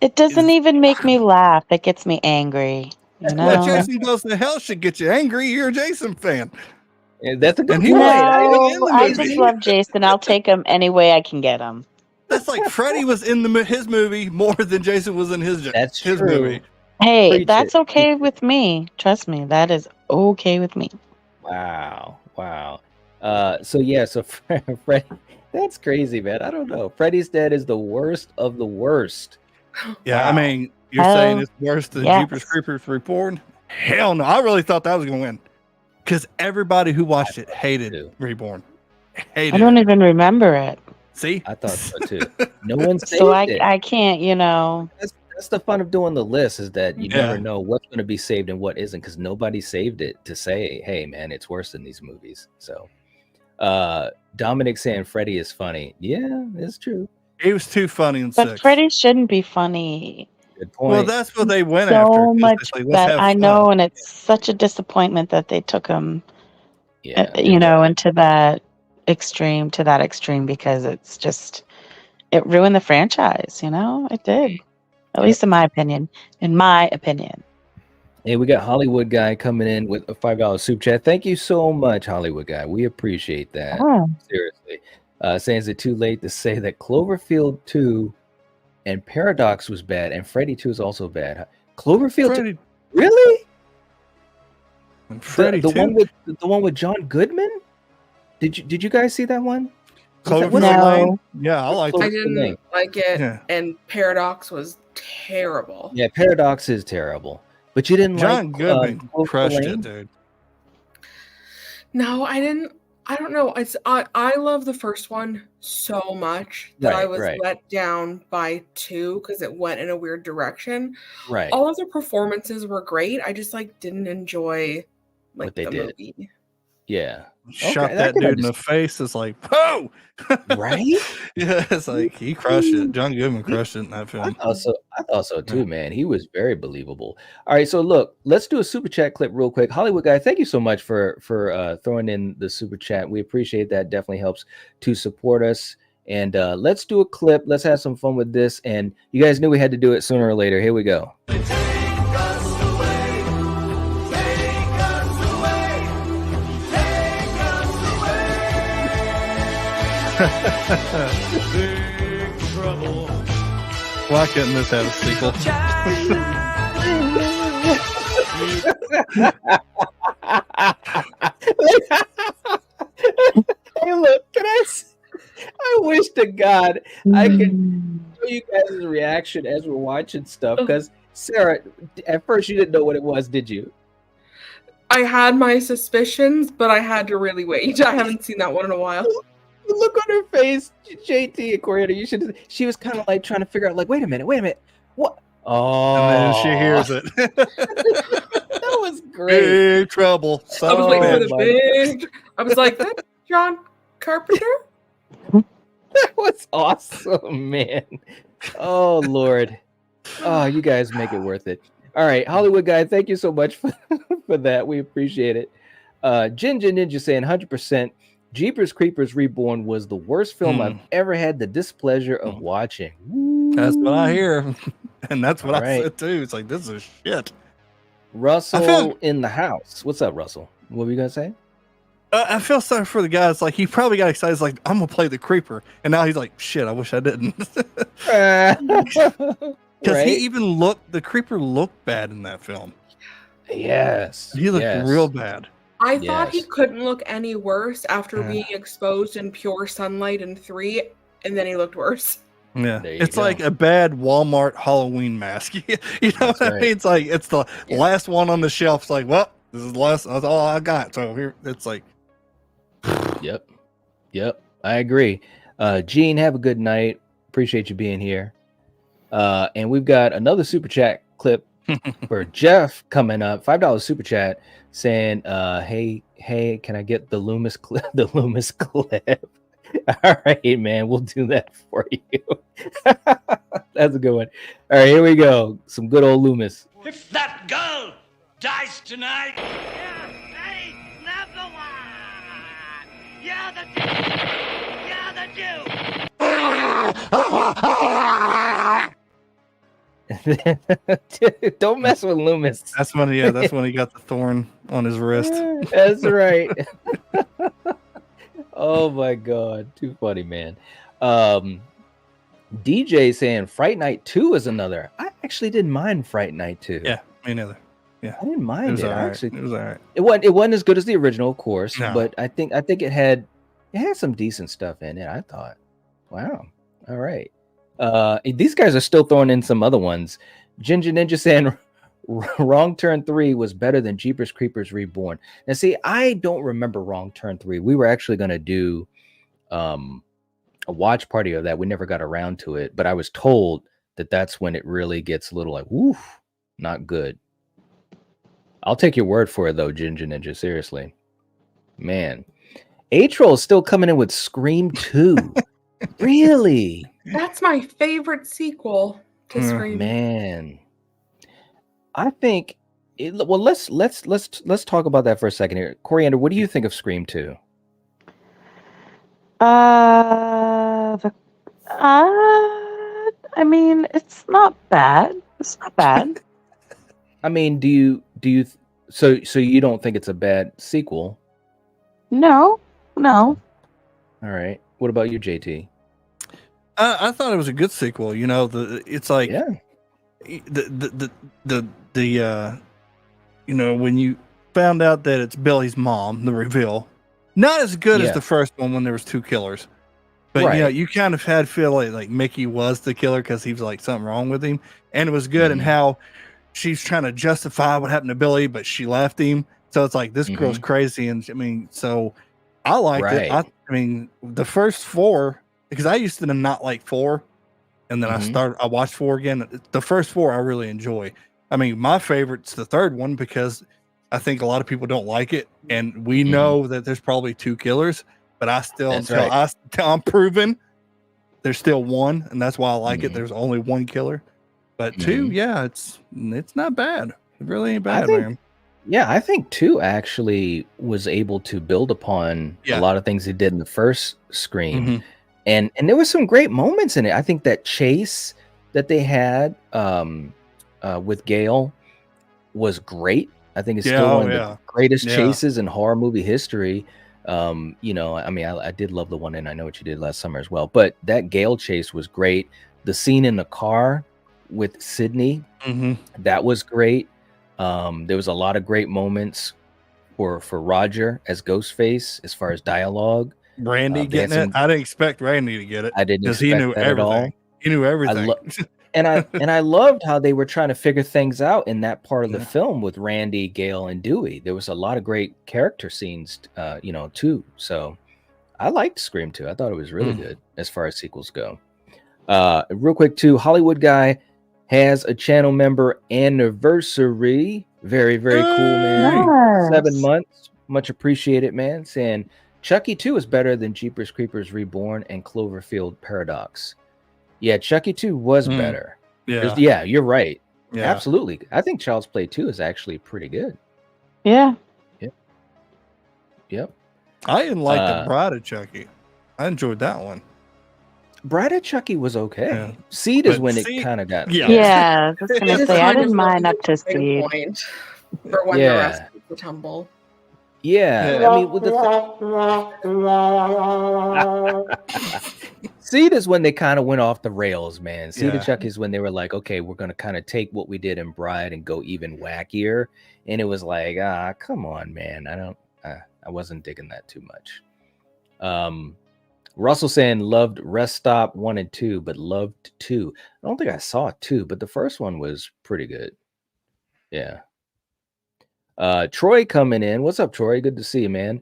It doesn't even make me laugh. It gets me angry. You know. Well, Jason Goes to Hell should get you angry. You're a Jason fan. Yeah, that's a good he point. No, I just love Jason. I'll take him any way I can get him. That's like Freddy was in his movie more than Jason was in his true. movie. Hey, Preach that's it. okay with me. Trust me, that is okay with me. Wow. So Fred, that's crazy, man. I don't know. Freddy's Dead is the worst of the worst. Yeah, Wow. I mean, you're saying it's worse than yes. Jeepers Creepers Reborn? Hell no. I really thought that was going to win. Because everybody who watched it hated Reborn. I don't even remember it. See? I thought so too. No one saved So it. I can't, you know. That's the fun of doing the list, is that you never know what's going to be saved and what isn't, because nobody saved it to say, hey man, it's worse than these movies. So Dominic saying Freddy is funny. Yeah, it's true. He was too funny in But 6. Freddy shouldn't be funny. Good point. Well, that's what they went after. So 'cause much it's like, let's that have I fun. know, and it's such a disappointment that they took him, yeah, you know, into that extreme, because it's just, it ruined the franchise, you know? It did. At least in my opinion. Hey, we got Hollywood Guy coming in with a $5 super chat. Thank you so much, Hollywood Guy. We appreciate that. Oh. Seriously. Saying is it too late to say that Cloverfield 2 and Paradox was bad, and Freddy 2 is also bad. Cloverfield 2? Really? Freddy the 2? one with John Goodman? Did you guys see that one? Cloverfield Lane? Yeah, I liked I it. didn't like it, Yeah. and Paradox was terrible. Yeah, Paradox is terrible. But you didn't John like Goodman Cloverfield crushed Lane? it, dude. No, I didn't. I don't know. I love the first one so much that I was let down by 2 because it went in a weird direction. Right. All of the performances were great. I just didn't enjoy what they did. movie. Yeah. Shot that dude in the face. It's like, whoa! Right? Yeah, it's like he crushed it. John Goodman crushed it in that film. I thought so too, man. He was very believable. All right, so look, let's do a super chat clip real quick. Hollywood Guy, thank you so much for throwing in the super chat. We appreciate that. Definitely helps to support us. And let's do a clip. Let's have some fun with this. And you guys knew we had to do it sooner or later. Here we go. Big trouble. Why couldn't this have a sequel? Hey, look, I wish to God I could show you guys' reaction as we're watching stuff. Because Sarah, at first you didn't know what it was, did you? I had my suspicions, but I had to really wait. I haven't seen that one in a while. The look on her face, JT and Coriander, she was kind of like trying to figure out, like, wait a minute, what? Oh, and then she hears it. That was great. Big trouble. I was waiting for the big. I was like, that's John Carpenter. That was awesome, man. Oh Lord. Oh, you guys make it worth it. All right, Hollywood Guy, thank you so much for that. We appreciate it. Ginger Ninja saying 100%. Jeepers Creepers Reborn was the worst film I've ever had the displeasure of watching. Woo. That's what I hear. And that's what I said too. It's like, this is shit. Russell in the house. What's up, Russell? What were you going to say? I feel sorry for the guy. It's like, he probably got excited. It's like, I'm going to play the creeper. And now he's like, shit, I wish I didn't. Because he even the creeper looked bad in that film. Yes. He looked real bad. I thought he couldn't look any worse after being exposed in pure sunlight in 3, and then he looked worse. Yeah, it's like a bad Walmart Halloween mask. You know what I mean? It's like, it's the last one on the shelf. It's like, well, this is the last, that's all I got. So here, it's like. Yep. I agree. Gene, have a good night. Appreciate you being here. And we've got another super chat clip for Jeff coming up. $5 super chat saying, hey, can I get the Loomis clip? The Loomis clip. All right, man, we'll do that for you. That's a good one. All right, here we go. Some good old Loomis. If that girl dies tonight, you're number one. You're the dude. Don't mess with Loomis. That's when he got the thorn on his wrist. That's right. Oh my God, too funny, man. DJ saying Fright Night 2 is another. I actually didn't mind Fright Night 2. Yeah, me neither. Yeah, I didn't mind it. Actually, it was all right. It wasn't as good as the original, of course, but I think it had some decent stuff in it. I thought, wow, all right. These guys are still throwing in some other ones. Ginger Ninja saying Wrong Turn 3 was better than Jeepers Creepers Reborn. Now, see, I don't remember Wrong Turn 3. We were actually going to do a watch party of that. We never got around to it, but I was told that that's when it really gets a little like, woof, not good. I'll take your word for it, though, Ginger Ninja. Seriously, man. A-Troll is still coming in with Scream 2. Really? That's my favorite sequel to Scream. Man. I think well, let's talk about that for a second here. Coriander, what do you think of Scream 2? I mean, it's not bad. It's not bad. I mean, do you so you don't think it's a bad sequel? No. All right. What about you, JT? I thought it was a good sequel. You know, it's like the you know, when you found out that it's Billy's mom, the reveal, not as good as the first one when there was 2 killers, but you know, you kind of had feel like Mickey was the killer because he was like something wrong with him, and it was good in how she's trying to justify what happened to Billy, but she left him, so it's like this girl's crazy, and I mean, so I liked it. I mean, the first 4, because I used to not like 4, and then I watched 4 again. The first 4 I really enjoy. I mean, my favorite's the 3rd one because I think a lot of people don't like it, and we know that there's probably 2 killers, but I still until I'm proven there's still 1, and that's why I like it. There's only 1 killer, but 2, it's not bad. It really ain't bad, man. Yeah, I think 2 actually was able to build upon a lot of things they did in the first Scream. And there was some great moments in it. I think that chase that they had with Gale was great. I think it's still one of the greatest chases in horror movie history. You know, I mean, I did love the one in I Know What You Did Last Summer as well. But that Gale chase was great. The scene in the car with Sydney, that was great. There was a lot of great moments for Roger as Ghostface as far as dialogue. Randy getting it. I didn't expect Randy to get it. I didn't because he knew everything. At all. He knew everything. And I loved how they were trying to figure things out in that part of the film with Randy, Gale, and Dewey. There was a lot of great character scenes, you know, too. So I liked Scream 2. I thought it was really good as far as sequels go. Real quick too, Hollywood Guy has a channel member anniversary. Very, very cool, man. Nice. 7 months. Much appreciated, man. Saying Chucky 2 is better than Jeepers Creepers Reborn and Cloverfield Paradox. Yeah, Chucky 2 was better. Yeah, you're right. Yeah. Absolutely. I think Child's Play 2 is actually pretty good. Yeah. Yep. I didn't like the Bride of Chucky. I enjoyed that one. Bride of Chucky was okay. Yeah. Seed is when it kind of got. Yeah, I was gonna say I didn't mind up to Seed. For when the rest of the tumble. Yeah, I mean, with Seed is when they kind of went off the rails, man. Seed of Chucky is when they were like, okay, we're gonna kind of take what we did in Bride and go even wackier, and it was like, come on, man. I wasn't digging that too much. Russell saying loved Rest Stop 1 and 2, but loved 2. I don't think I saw 2, but the first one was pretty good. Yeah. Troy coming in. What's up, Troy? Good to see you, man.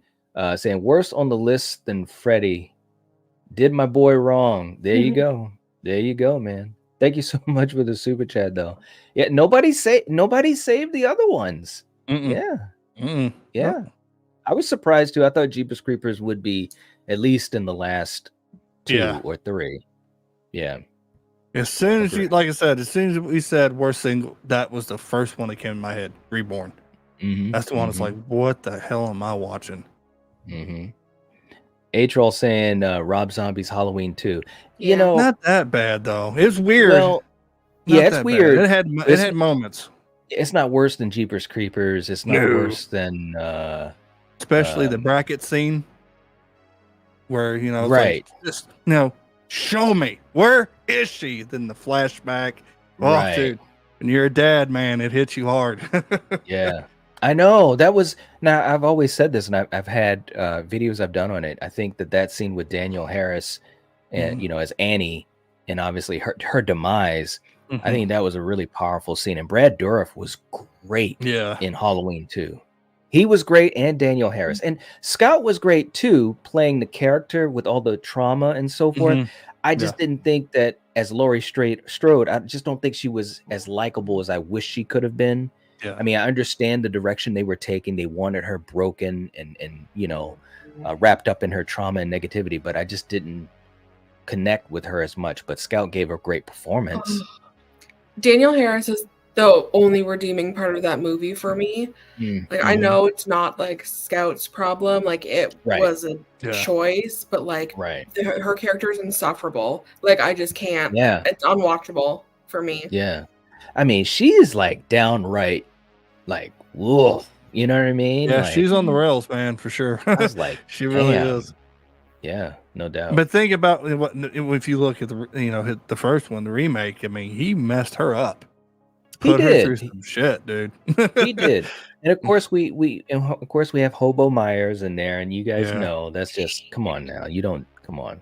Saying worse on the list than Freddy. Did my boy wrong. There you go. There you go, man. Thank you so much for the super chat, though. Yeah, nobody saved the other ones. Yeah. Yeah. I was surprised too. I thought Jeepers Creepers would be at least in the last 2 or 3. Yeah. As soon as like I said, as soon as we said worst single, that was the first one that came in my head. Reborn. That's the one that's like, what the hell am I watching? A-Troll saying Rob Zombie's Halloween 2. You know, not that bad though. It's weird. Well, it's weird. Bad. It had moments. It's not worse than Jeepers Creepers. It's not worse than especially the bracket scene where, you know, right. Like, just, you know, show me, where is she? Then the flashback. Oh, right. Dude, when you're a dad, man, it hits you hard. Yeah, I know. That was, now I've always said this, and I've had videos I've done on it. I think that scene with Danielle Harris and, you know, as Annie, and obviously her demise, I think that was a really powerful scene. And Brad Dourif was great in Halloween 2. He was great, and Danielle Harris. And Scout was great too, playing the character with all the trauma and so forth. I just didn't think that as Laurie Strode, I just don't think she was as likable as I wish she could have been. Yeah. I mean, I understand the direction they were taking. They wanted her broken and wrapped up in her trauma and negativity, but I just didn't connect with her as much. But Scout gave a great performance. Danielle Harris is the only redeeming part of that movie for me. Like, I know it's not like Scout's problem, like it was a choice, but like her character is insufferable. Like, I just can't. Yeah, It's unwatchable for me. yeah. I mean, she is like downright like whoa. You know what I mean? Yeah, like, she's on the rails, man, for sure. I was like, she really damn. is. Yeah, no doubt. But think about what if you look at the first one, the remake. I mean, he messed her up. Put her through some shit, dude. He did. And of course we have Hobo Myers in there, and you guys know that's just come on now. You don't come on.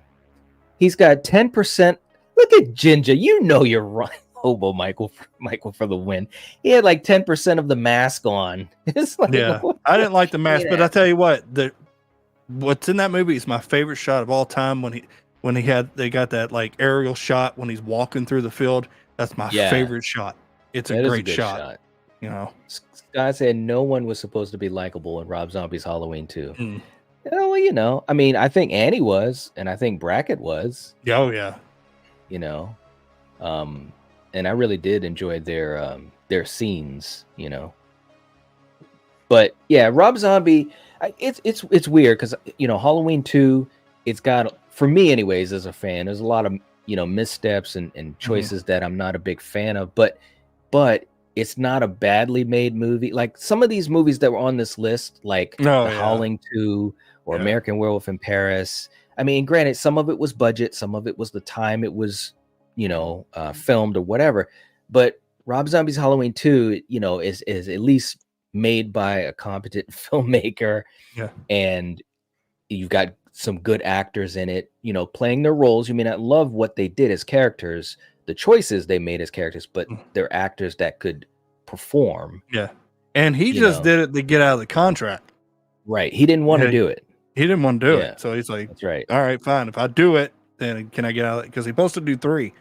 He's got 10%. Look at Ginger. You know you're right. Hobo Michael for the win. He had like 10% of the mask on. It's like, I didn't like the mask, but I tell you what, what's in that movie is my favorite shot of all time when they got that like aerial shot when he's walking through the field. That's my favorite shot. It's a great shot. You know, Scott said no one was supposed to be likable in Rob Zombie's Halloween 2. Well, you know, I mean, I think Annie was, and I think Brackett was. Oh yeah. You know, and I really did enjoy their scenes. You know, but yeah, Rob Zombie. It's weird because Halloween 2. It's got, for me anyways, as a fan, there's a lot of missteps and choices that I'm not a big fan of, but it's not a badly made movie. Like some of these movies that were on this list, like Howling 2 or American Werewolf in Paris. I mean, granted, some of it was budget, some of it was the time it was, filmed or whatever. But Rob Zombie's Halloween 2, is at least made by a competent filmmaker. Yeah. And you've got some good actors in it, playing their roles. You may not love what they did as characters, the choices they made as characters, but they're actors that could perform. Yeah. And he just did it to get out of the contract. Right. He didn't want to do it. He didn't want to do it. So he's like, that's right. All right, fine. If I do it, then can I get out of it? Because he's supposed to do 3.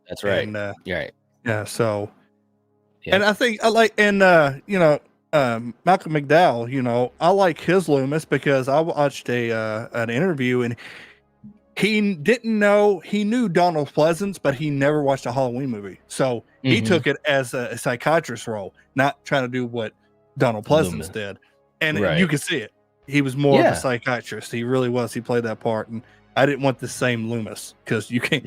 That's right. And, right. Yeah. So, and I think I like, and, Malcolm McDowell, I like his Loomis because I watched an interview and he didn't know, he knew Donald Pleasance, but he never watched a Halloween movie. So he took it as a psychiatrist role, not trying to do what Donald Pleasance did. And you could see it. He was more of a psychiatrist. He really was. He played that part. And I didn't want the same Loomis because you can't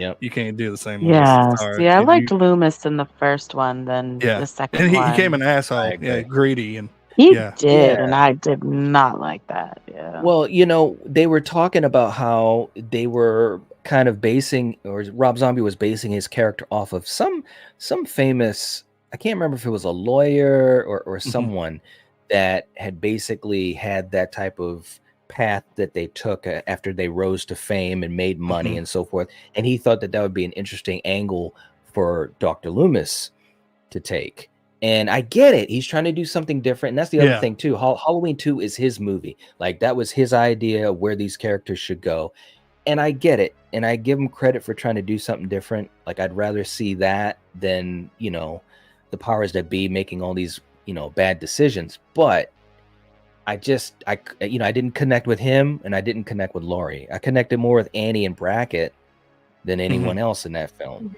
do the same Loomis. Yeah, I liked Loomis in the first one than the second and one. He became an asshole. Yeah, greedy. And he did, and I did not like that. Yeah. Well, they were talking about how they were kind of basing, or Rob Zombie was basing his character off of some famous, I can't remember if it was a lawyer or someone that had basically had that type of path that they took after they rose to fame and made money and so forth. And he thought that would be an interesting angle for Dr. Loomis to take. And I get it. He's trying to do something different. And that's the other thing too. Halloween 2 is his movie. Like that was his idea of where these characters should go. And I get it. And I give him credit for trying to do something different. Like I'd rather see that than, the powers that be making all these, bad decisions. But I didn't connect with him and I didn't connect with Laurie. I connected more with Annie and Brackett than anyone else in that film,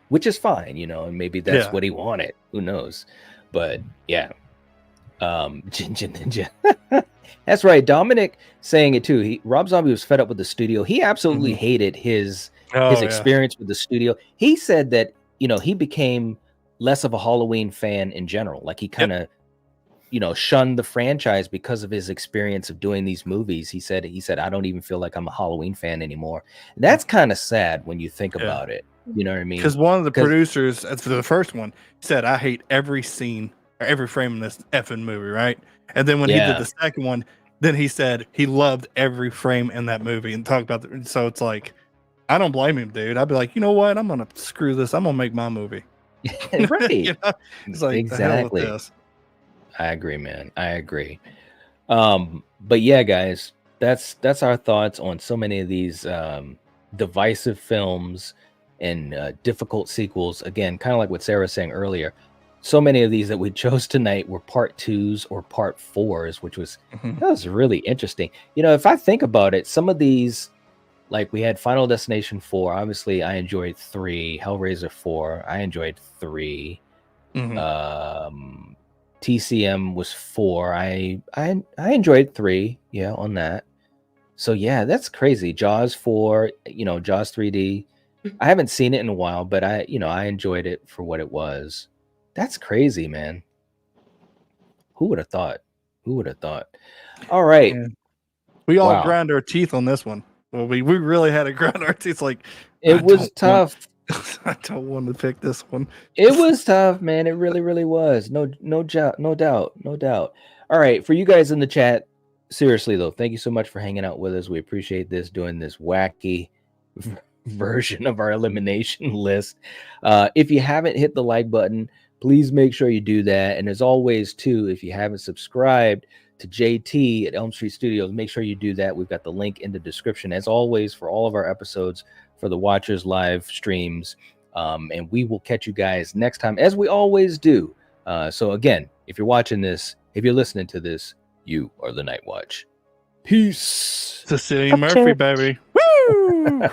which is fine, and maybe that's what he wanted. Who knows? But yeah. Ginger Ninja. That's right. Dominic saying it too. Rob Zombie was fed up with the studio. He absolutely hated his experience with the studio. He said that, he became less of a Halloween fan in general. Like he kind of shunned the franchise because of his experience of doing these movies. He said, I don't even feel like I'm a Halloween fan anymore. And that's kind of sad when you think about it. You know what I mean? Because one of the producers for the first one said, I hate every scene or every frame in this effing movie, right? And then when he did the second one, then he said he loved every frame in that movie and talked about so it's like, I don't blame him, dude. I'd be like, you know what? I'm gonna screw this. I'm gonna make my movie. Right. It's like exactly. I agree, man. I agree. But yeah, guys, that's our thoughts on so many of these divisive films and difficult sequels. Again, kind of like what Sarah was saying earlier, so many of these that we chose tonight were part 2s or part 4s, which was that was really interesting. You know, if I think about it, some of these, like we had Final Destination 4. Obviously, I enjoyed 3. Hellraiser 4. I enjoyed 3. TCM was 4. I enjoyed 3. Yeah, on that. So yeah, that's crazy. Jaws 4. You know, Jaws 3D. I haven't seen it in a while, but I enjoyed it for what it was. That's crazy, man. Who would have thought? Who would have thought? All right. Yeah. We all Wow. ground our teeth on this one. Well, we really had to grind our teeth. Like, It was tough. I don't want to pick this one. It was tough, man. It really, really was. No doubt. All right, for you guys in the chat, seriously though, thank you so much for hanging out with us. We appreciate doing this wacky version of our elimination list. If you haven't hit the like button, please make sure you do that. And as always, too, if you haven't subscribed to JT at Elm Street Studios, make sure you do that. We've got the link in the description, as always, for all of our episodes, for the Watchers live streams. And we will catch you guys next time, as we always do. So again, if you're watching this, if you're listening to this, you are the Night Watch. Peace. Cecilia Murphy, baby. Woo!